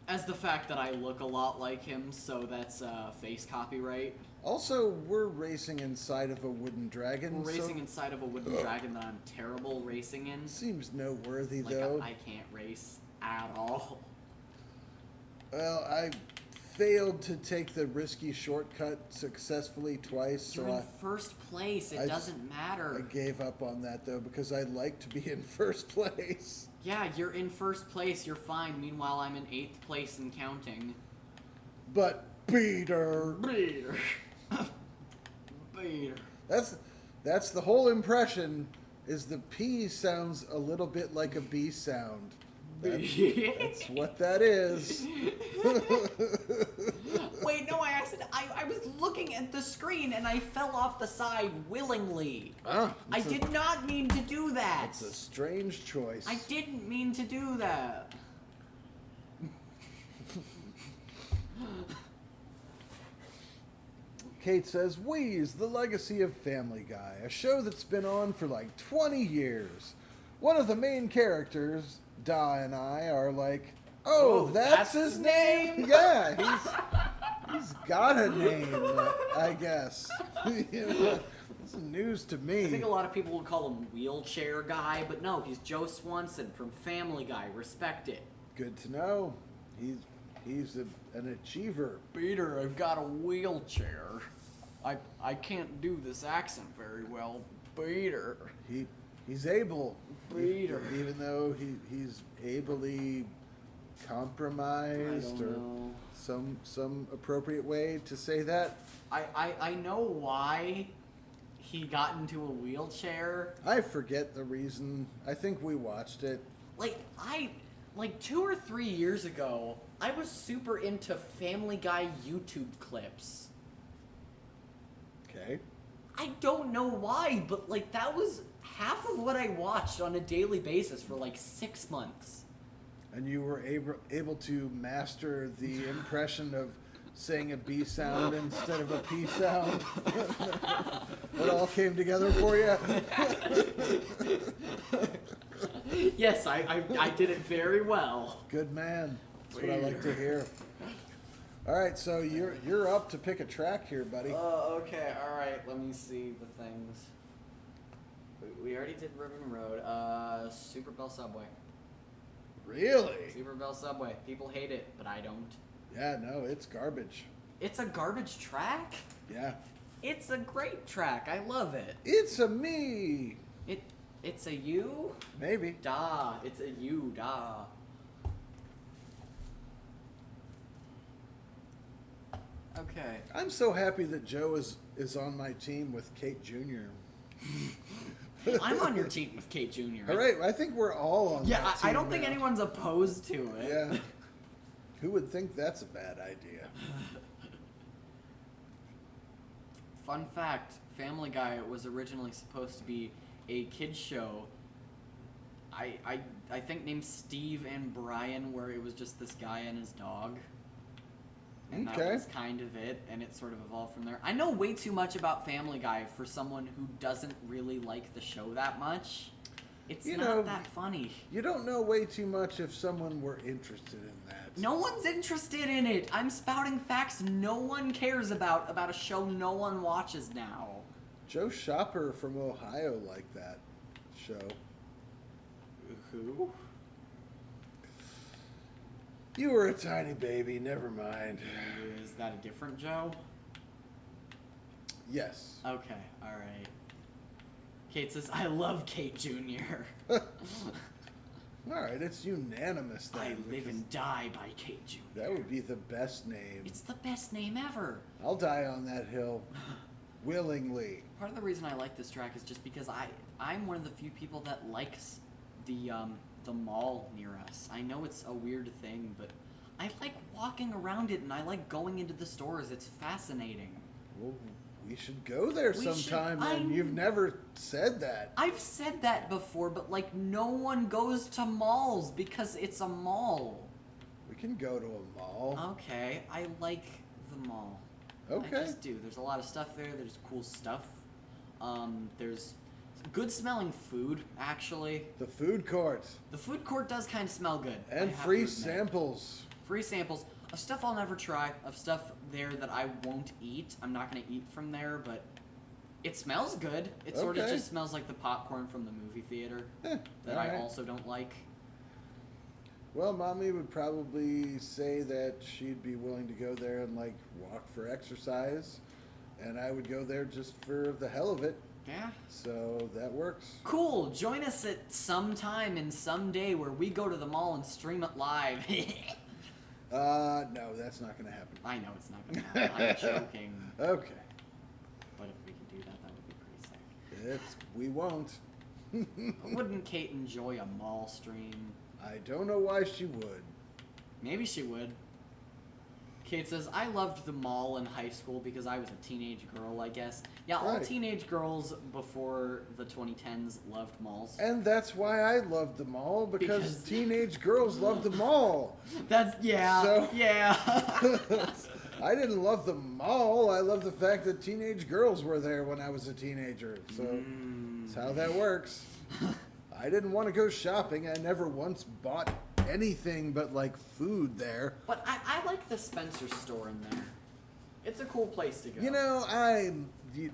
As the fact that I look a lot like him, so that's face copyright. Also, we're racing inside of a wooden dragon. We're racing inside of a wooden dragon that I'm terrible racing in. Seems noteworthy, Like, though. I can't race at all. Well, I failed to take the risky shortcut successfully twice, You're so in first place. It doesn't matter. I gave up on that, though, because I like to be in first place. Yeah, you're in first place. You're fine. Meanwhile, I'm in 8th place and counting. But Peter... Peter. Peter. That's the whole impression, is the P sounds a little bit like a B sound. That's what that is. Wait, no, I was looking at the screen and I fell off the side willingly. I did not mean to do that. It's a strange choice. I didn't mean to do that. Kate says, Wheeze, the legacy of Family Guy, a show that's been on for like 20 years. One of the main characters, Da and I, are like, oh, that's his name? Yeah, he's got a name, I guess. This is news to me. I think a lot of people would call him Wheelchair Guy, but no, he's Joe Swanson from Family Guy. Respect it. Good to know. He's an achiever. Peter, I've got a wheelchair. I can't do this accent very well. Peter. He's able. Peter. Even though he's ably compromised or some appropriate way to say that. I know why he got into a wheelchair. I forget the reason. I think we watched it. Like 2 or 3 years ago, I was super into Family Guy YouTube clips. Okay. I don't know why, but like that was half of what I watched on a daily basis for like 6 months. And you were able to master the impression of saying a B sound instead of a P sound. It all came together for you. Yes, I did it very well. Good man. That's what I like to hear. All right, so you're up to pick a track here, buddy. Okay, alright, let me see the things. We already did Ribbon Road. Super Bell Subway. Really? Super Bell Subway. People hate it, but I don't. Yeah, no, it's garbage. It's a garbage track? Yeah. It's a great track. I love it. It's a me. It's a you? Maybe. Da. It's a you. Da. Okay. I'm so happy that Joe is on my team with Kate Jr. I'm on your team with Kate Jr. All right, I think we're all on Yeah, that team I don't think now. anyone's opposed to it. Yeah. Who would think that's a bad idea? Fun fact, Family Guy was originally supposed to be a kid's show. I think named Steve and Brian, where it was just this guy and his dog. And Okay. that was kind of it, and it sort of evolved from there. I know way too much about Family Guy for someone who doesn't really like the show that much. It's not that funny. You don't know way too much if someone were interested in that. No one's interested in it. I'm spouting facts no one cares about a show no one watches now. Joe Shopper from Ohio liked that show. Who? You were a tiny baby, never mind. Is that a different Joe? Yes. Okay, alright. Kate says, I love Kate Jr. Alright, it's unanimous then. I live and die by Kate Jr. That would be the best name. It's the best name ever. I'll die on that hill. Willingly. Part of the reason I like this track is just because I'm one of the few people that likes the mall near us. I know it's a weird thing, but I like walking around it and I like going into the stores. It's fascinating. Well, we should go there We sometime, should- and you've never said that. I've said that before, but like no one goes to malls because it's a mall. We can go to a mall. Okay, I like the mall. Okay. I just do. There's a lot of stuff there. There's cool stuff. There's good smelling food, actually. The food court. The food court does kind of smell good. I And have free to admit. samples. Free samples of stuff I'll never try, of stuff there that I won't eat. I'm not going to eat from there, but it smells good. It sort of Okay. just smells like the popcorn from the movie theater that I alright. also don't like. Well, Mommy would probably say that she'd be willing to go there and, like, walk for exercise. And I would go there just for the hell of it. Yeah. So that works. Cool. Join us at some time and some day where we go to the mall and stream it live. No, that's not going to happen. I know it's not going to happen. I'm joking. Okay. But if we could do that, that would be pretty sick. We won't. Wouldn't Kate enjoy a mall stream? I don't know why she would. Maybe she would. Kate says, I loved the mall in high school because I was a teenage girl, I guess. Yeah, all Right. teenage girls before the 2010s loved malls. And that's why I loved the mall, because Because- teenage girls love the mall. That's, yeah, So- yeah. I didn't love the mall. I love the fact that teenage girls were there when I was a teenager. So that's how that works. I didn't want to go shopping. I never once bought anything but like food there. But I like the Spencer store in there. It's a cool place to go. You know,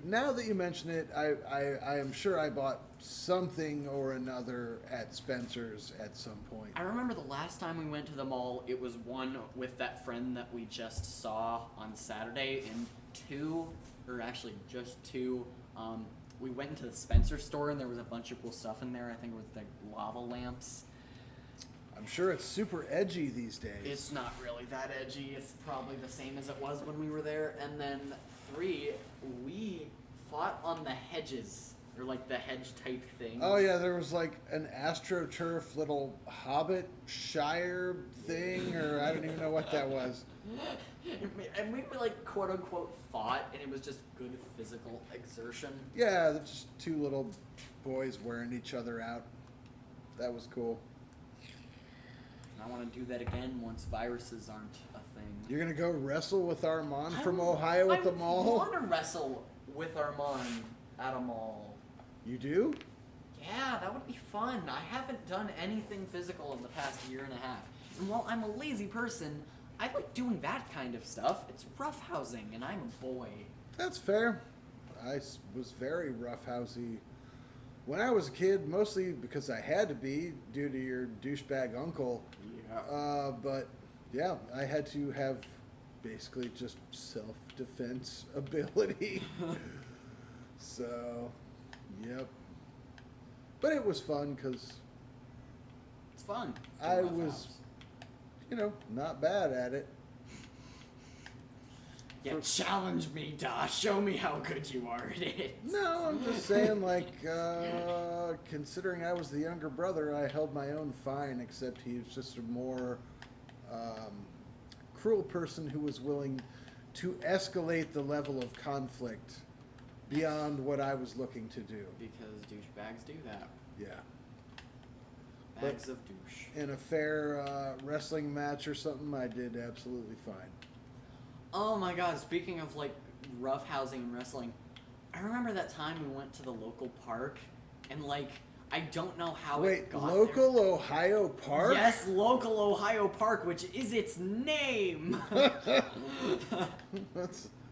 now that you mention it, I am sure I bought something or another at Spencer's at some point. I remember the last time we went to the mall, it was one with that friend that we just saw on Saturday, and just two, we went into the Spencer store and there was a bunch of cool stuff in there. I think it was like lava lamps. I'm sure it's super edgy these days. It's not really that edgy. It's probably the same as it was when we were there. And then 3, we fought on the hedges, or like the hedge type thing. Oh yeah, there was like an AstroTurf little Hobbit Shire thing, or I don't even know what that was. And we like quote unquote fought, and it was just good physical exertion. Yeah, there's just two little boys wearing each other out. That was cool. I want to do that again once viruses aren't a thing. You're gonna go wrestle with Armand from Ohio at the I mall? want to wrestle with Armand at a mall. You do? Yeah, that would be fun. I haven't done anything physical in the past year and a half. And while I'm a lazy person, I like doing that kind of stuff. It's roughhousing, and I'm a boy. That's fair. Was very roughhousey when I was a kid, mostly because I had to be due to your douchebag uncle. Yeah. But yeah, I had to have basically just self-defense ability. So, yep. But it was fun because It's fun. I was, not bad at it. Yeah, challenge me, Da. Show me how good you are at it. No, I'm just saying, like, considering I was the younger brother, I held my own fine, except he was just a more cruel person who was willing to escalate the level of conflict beyond what I was looking to do. Because douchebags do that. Yeah. Bags of douche. In a fair wrestling match or something, I did absolutely fine. Oh my god, speaking of like roughhousing and wrestling, I remember that time we went to the local park and like I don't know how it got local there. Ohio Park? Yes, local Ohio Park, which is its name.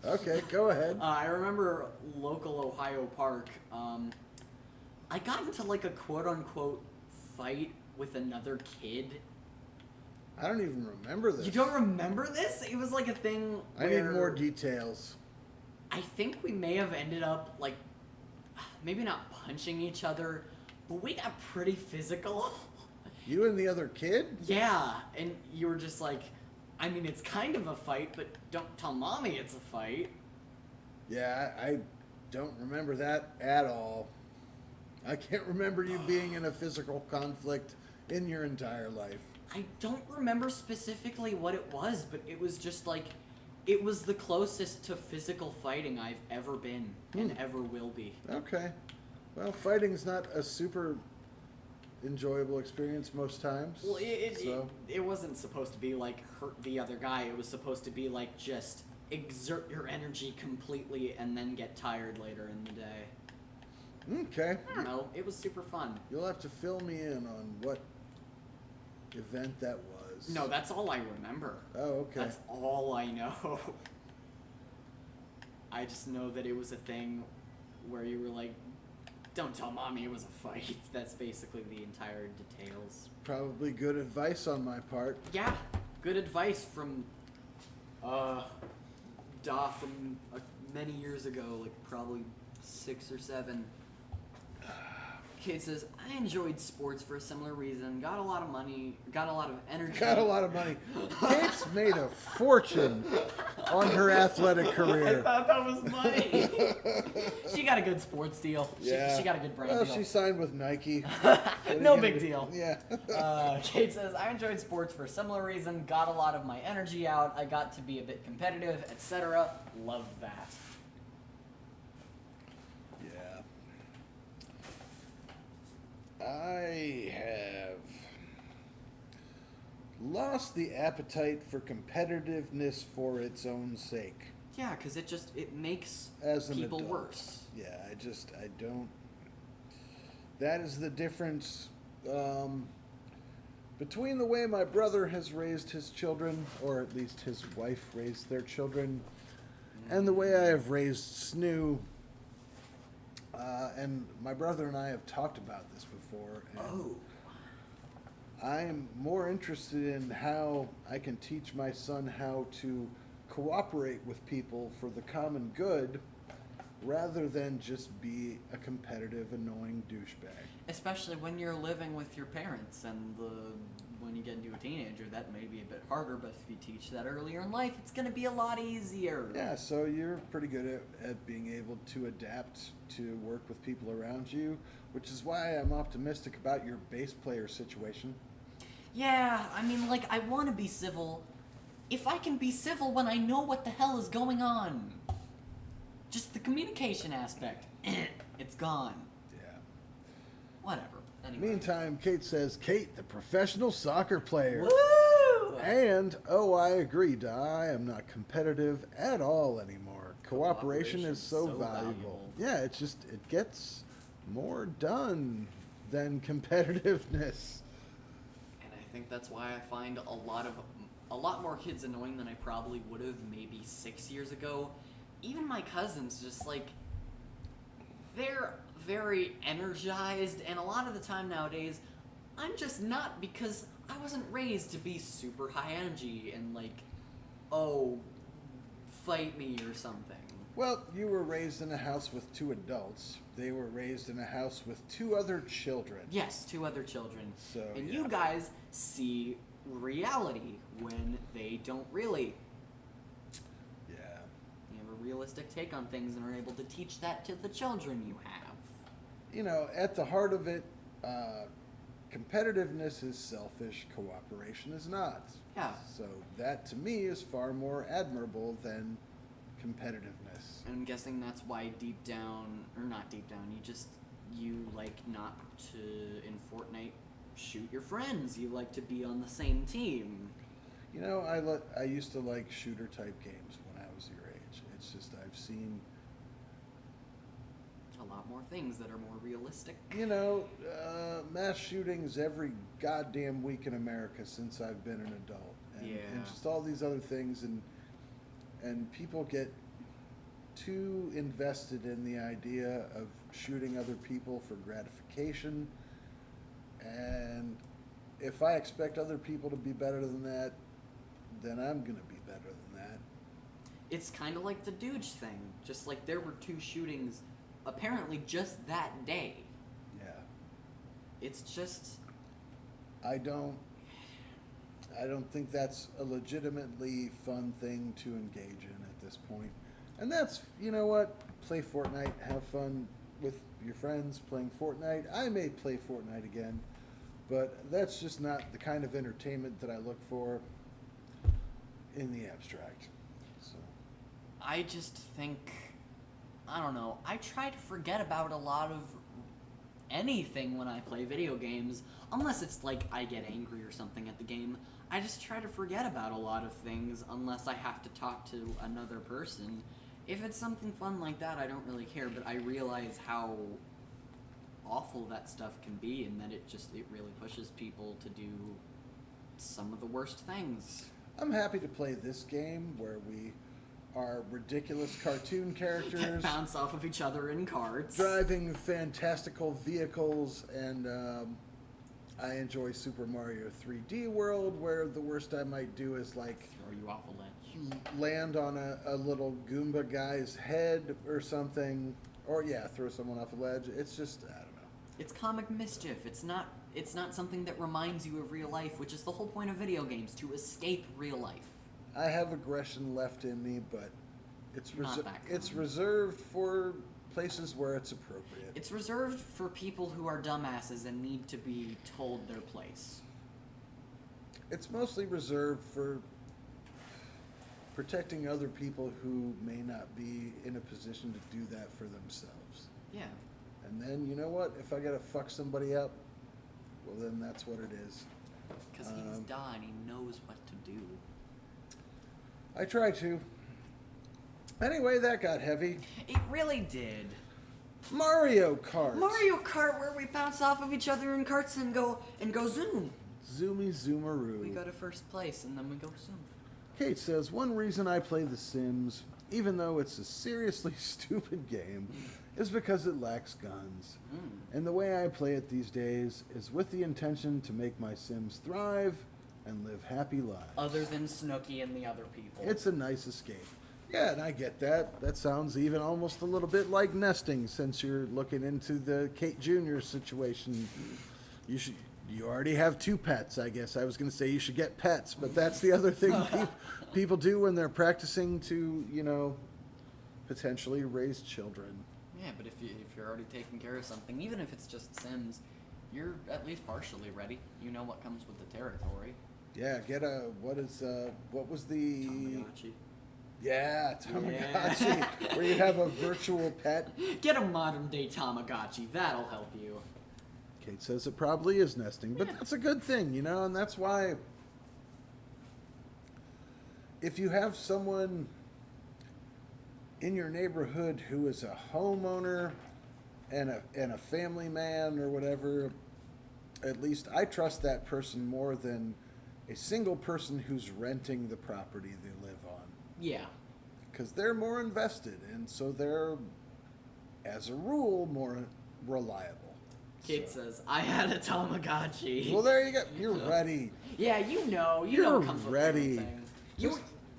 Okay, go ahead. I remember local Ohio Park. I got into like a quote unquote fight with another kid. I don't even remember this. You don't remember this? It was like a thing I where need more details. I think we may have ended up like maybe not punching each other, but we got pretty physical. You and the other kid? Yeah, and you were just like, I mean, it's kind of a fight, but don't tell mommy it's a fight. Yeah, I don't remember that at all. I can't remember you being in a physical conflict in your entire life. I don't remember specifically what it was, but it was just like, it was the closest to physical fighting I've ever been and ever will be. Okay. Well, fighting's not a super enjoyable experience most times. Well, so. it wasn't supposed to be like hurt the other guy. It was supposed to be like just exert your energy completely and then get tired later in the day. Okay. I don't know. It was super fun. You'll have to fill me in on what event that was. No, that's all I remember. Oh, okay. That's all I know. I just know that it was a thing where you were like, don't tell mommy it was a fight. That's basically the entire details. Probably good advice on my part. Yeah, good advice from, Da from many years ago, like probably 6 or 7. Kid says, I enjoyed sports for a similar reason. Got a lot of money, got a lot of energy. Got a lot of money. Kate's made a fortune on her athletic career. I thought that was funny. She got a good sports deal. Yeah. She got a good brand Well, deal. she signed with Nike. No big deal. Yeah. Kate says, I enjoyed sports for a similar reason. Got a lot of my energy out. I got to be a bit competitive, etc. Loved that. I have lost the appetite for competitiveness for its own sake. Yeah, because it makes As an people adult. worse. Yeah, I don't. That is the difference between the way my brother has raised his children, or at least his wife raised their children, and the way I have raised Snoo. And my brother and I have talked about this before. And I am more interested in how I can teach my son how to cooperate with people for the common good rather than just be a competitive, annoying douchebag. Especially when you're living with your parents and when you get into a teenager, that may be a bit harder, but if you teach that earlier in life, it's going to be a lot easier. Yeah, so you're pretty good at being able to adapt to work with people around you, which is why I'm optimistic about your bass player situation. Yeah, I mean, like, I want to be civil. If I can be civil when I know what the hell is going on. Just the communication aspect. It's gone. Yeah. Whatever. Anyway. Meantime, Kate says, Kate, the professional soccer player. Woo! And, I agree, I am not competitive at all anymore. Cooperation is so valuable. Yeah, it gets more done than competitiveness. And I think that's why I find a lot a lot more kids annoying than I probably would have maybe 6 years ago. Even my cousins, just like, they're very energized, and a lot of the time nowadays, I'm just not, because I wasn't raised to be super high energy and like, oh, fight me or something. Well, you were raised in a house with 2 adults. They were raised in a house with 2 other children. Yes, 2 other children. So, and yeah. you guys see reality when they don't really. Yeah. You have a realistic take on things and are able to teach that to the children you have. You know, at the heart of it, competitiveness is selfish, cooperation is not. Yeah. So that, to me, is far more admirable than competitiveness. And I'm guessing that's why deep down, or not deep down, you like not to, in Fortnite, shoot your friends. You like to be on the same team. You know, I used to like shooter type games when I was your age. It's just I've seen A lot more things that are more realistic. you know, mass shootings every goddamn week in America since I've been an adult, and Yeah. just all these other things, and people get too invested in the idea of shooting other people for gratification, and if I expect other people to be better than that, then I'm gonna be better than that. It's kind of like the Dooge thing. Just like there were 2 shootings, apparently just that day. Yeah. It's just... I don't think that's a legitimately fun thing to engage in at this point. And that's, you know what? Play Fortnite, have fun with your friends playing Fortnite. I may play Fortnite again, but that's just not the kind of entertainment that I look for in the abstract. So I just think... I don't know. I try to forget about a lot of anything when I play video games, unless it's like I get angry or something at the game. I just try to forget about a lot of things unless I have to talk to another person. If it's something fun like that, I don't really care, but I realize how awful that stuff can be, and that it really pushes people to do some of the worst things. I'm happy to play this game where we are ridiculous cartoon characters That bounce off of each other in carts. driving fantastical vehicles, and I enjoy Super Mario 3D World, where the worst I might do is like Throw you off a ledge. land on a little Goomba guy's head or something, or throw someone off a ledge. It's just, I don't know. It's comic mischief. It's not something that reminds you of real life, which is the whole point of video games, to escape real life. I have aggression left in me, but it's Not that it's common. reserved for places where it's appropriate. It's reserved for people who are dumbasses and need to be told their place. It's mostly reserved for protecting other people who may not be in a position to do that for themselves. Yeah. And then, you know what? If I gotta fuck somebody up, well, then that's what it is. Because he's done, he knows what to do. I try to. Anyway, that got heavy. It really did. Mario Kart. Mario Kart, where we bounce off of each other in carts and go zoom. Zoomy Zoomaroo. We go to first place and then we go zoom. Kate says, one reason I play The Sims, even though it's a seriously stupid game, is because it lacks guns. And the way I play it these days is with the intention to make my Sims thrive and live happy lives. Other than Snooki and the other people. It's a nice escape. Yeah, and I get that. That sounds even almost a little bit like nesting, since you're looking into the Kate Jr. situation. You already have 2 pets, I guess. I was going to say you should get pets, but that's the other thing people do when they're practicing to, potentially raise children. Yeah, but if you're already taking care of something, even if it's just Sims, you're at least partially ready. You know what comes with the territory. Yeah, get what was the... Tamagotchi. Yeah, Tamagotchi, Yeah. where you have a virtual pet. Get a modern day Tamagotchi. That'll help you. Kate says it probably is nesting, but that's a good thing, and that's why if you have someone in your neighborhood who is a homeowner and a family man or whatever, at least I trust that person more than a single person who's renting the property they live on. Yeah. Because they're more invested, and so they're, as a rule, more reliable. Kate says, I had a Tamagotchi. Well, there you go. You're ready. Yeah, you know You're it comes with ready. everything.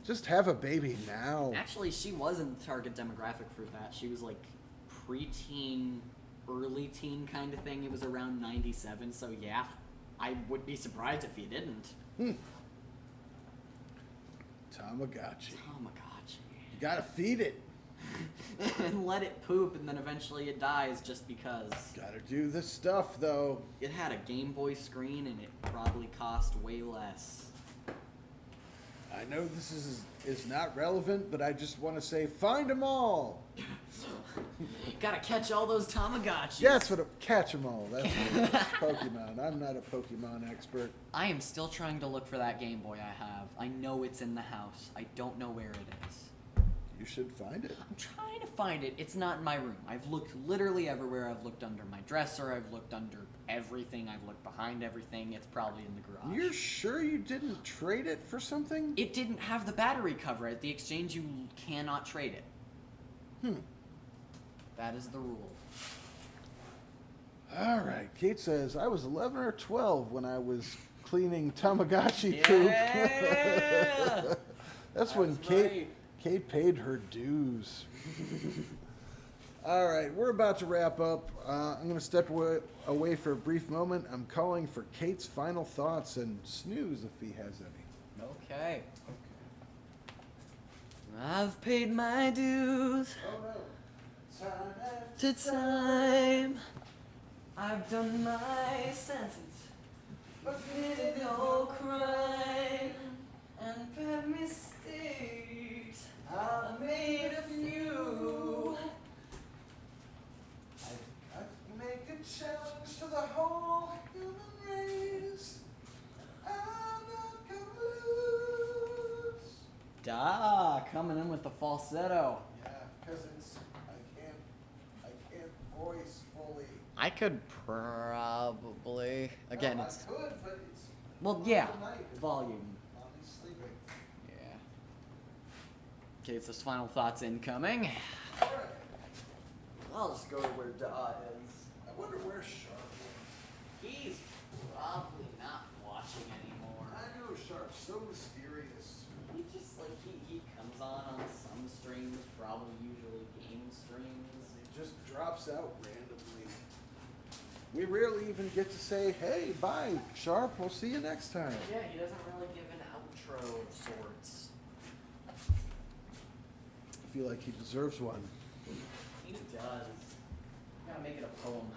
Just have a baby now. Actually, she was in the target demographic for that. She was like preteen, early teen kind of thing. It was around 97, so yeah, I would be surprised if you didn't. Tamagotchi. Tamagotchi. You gotta feed it. And let it poop, and then eventually it dies just because. Gotta do the stuff, though. It had a Game Boy screen, and it probably cost way less. I know this is not relevant, but I just want to say, find them all. Gotta catch all those Tamagotchis. Yeah, that's what catch them all. That's Pokemon. I'm not a Pokemon expert. I am still trying to look for that Game Boy I have. I know it's in the house. I don't know where it is. You should find it. I'm trying to find it. It's not in my room. I've looked literally everywhere. I've looked under my dresser. I've looked under everything. I've looked behind everything. It's probably in the garage. You're sure you didn't trade it for something? It didn't have the battery cover. At the exchange, you cannot trade it. That is the rule. All right. Kate says, I was 11 or 12 when I was cleaning Tamagotchi poop. Yeah! That's when Kate paid her dues. All right, we're about to wrap up. I'm going to step away for a brief moment. I'm calling for Kate's final thoughts and snooze if he has any. Okay. I've paid my dues. Oh no. To time. I've done my sentence. Committed no crime and bad mistakes. I've made a few. I make a challenge to the whole human race. I'm not gonna lose. Da, coming in with the falsetto. Yeah, because I can't voice fully. I could probably. Again, No, it's. I could, but it's Well, yeah. tonight. Volume. I'll be sleeping. Yeah. Okay, it's his final thoughts incoming. All right. I'll just go to where Da is. I wonder where Sharp went. He's probably not watching anymore. I know Sharp's so mysterious. He just like he comes on some streams, probably usually game streams. It just drops out randomly. We rarely even get to say, hey, bye, Sharp, we'll see you next time. Yeah, he doesn't really give an outro of sorts. I feel like he deserves one. He does. Gotta make it a poem.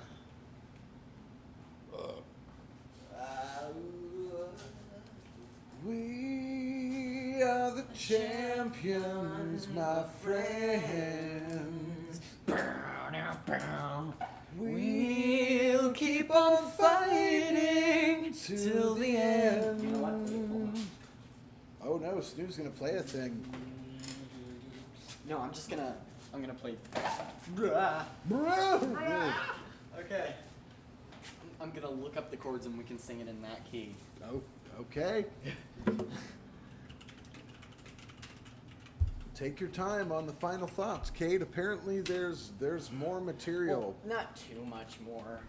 We are the champions, my friends. We'll keep on fighting till the end. You know what? Oh no, Snoo's gonna play a thing. No, I'm gonna play. Okay. I'm gonna look up the chords and we can sing it in that key. Oh, okay. Take your time on the final thoughts, Kate. Apparently, there's more material. Well, not too much more.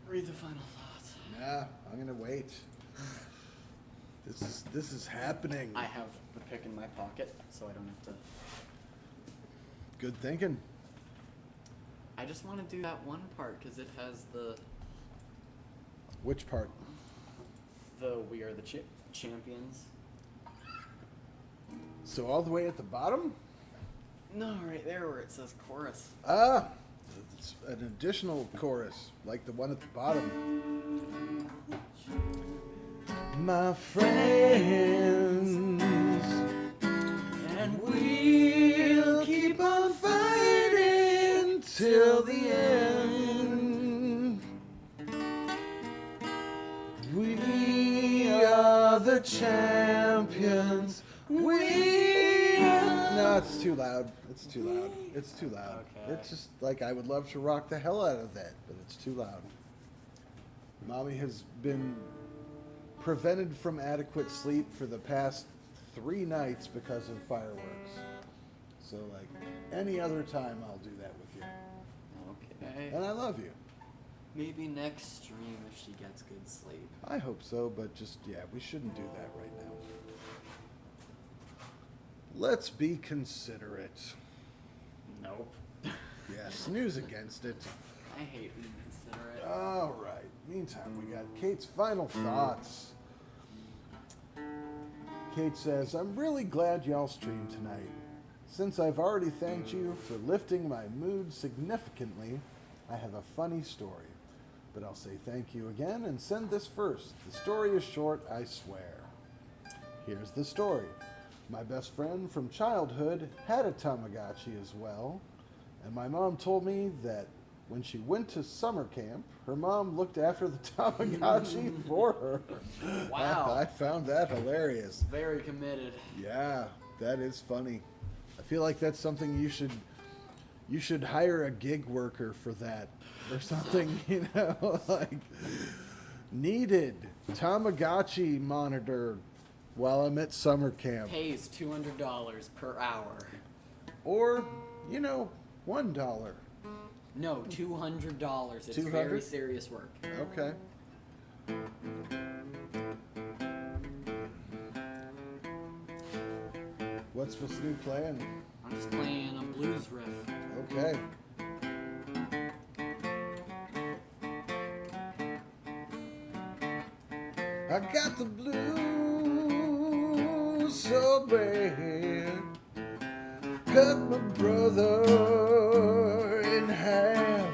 Read the final thoughts. Nah, I'm gonna wait. This is happening. I have the pick in my pocket, so I don't have to. Good thinking. I just want to do that one part because it has the Which part? "We are the champions." So all the way at the bottom? No, right there where it says chorus. Ah, it's an additional chorus, like the one at the bottom. My friends, And we'll keep on fighting till the end. We are the champions. No, it's too loud. It's too loud. It's too loud. Okay. It's just like I would love to rock the hell out of that, but it's too loud. Mommy has been prevented from adequate sleep for the past 3 nights because of fireworks. So, like, any other time I'll do that with you. Okay. And I love you. Maybe next stream if she gets good sleep. I hope so, but just, yeah, we shouldn't do that right now. Let's be considerate. Nope. Yeah, snooze against it. I hate being considerate. All right. Meantime, we got Kate's final thoughts. Kate says, I'm really glad y'all streamed tonight. Since I've already thanked you for lifting my mood significantly, I have a funny story. But I'll say thank you again and send this first. The story is short, I swear. Here's the story. My best friend from childhood had a Tamagotchi as well, and my mom told me that when she went to summer camp, her mom looked after the Tamagotchi for her. Wow. I found that hilarious. Very committed. Yeah, that is funny. I feel like that's something you should hire a gig worker for that or something, you know, like needed Tamagotchi monitor while I'm at summer camp. Pays $200 per hour. Or, you know, $1. No, $200. It's 200? very serious work. Okay. What's this new playing? I'm just playing a blues riff. Okay. I got the blues so bad, cut my brother in half.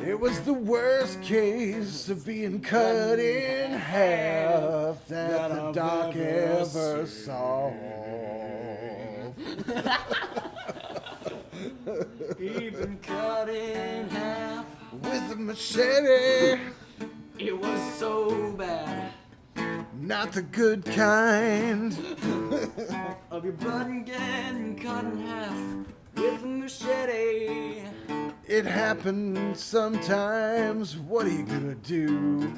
It was the worst case of being cut in half that the doc ever saw. He been cut in half. With a machete, It was so bad. not the good kind. Of your body getting cut in half with a machete. It happens sometimes. What are you gonna do?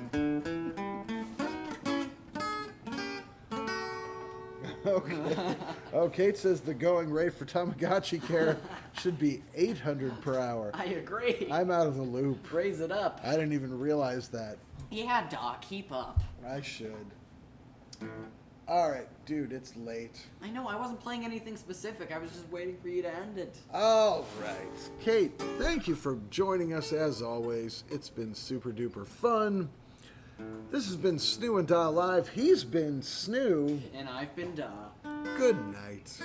Okay. Oh, Kate says the going rate for Tamagotchi care should be $800 per hour. I agree. I'm out of the loop. Raise it up. I didn't even realize that. Yeah, Doc, keep up. I should. All right, dude, it's late. I know, I wasn't playing anything specific. I was just waiting for you to end it. All right. Kate, thank you for joining us as always. It's been super duper fun. This has been Snoo and Da Live. He's been Snoo. And I've been Da. Good night.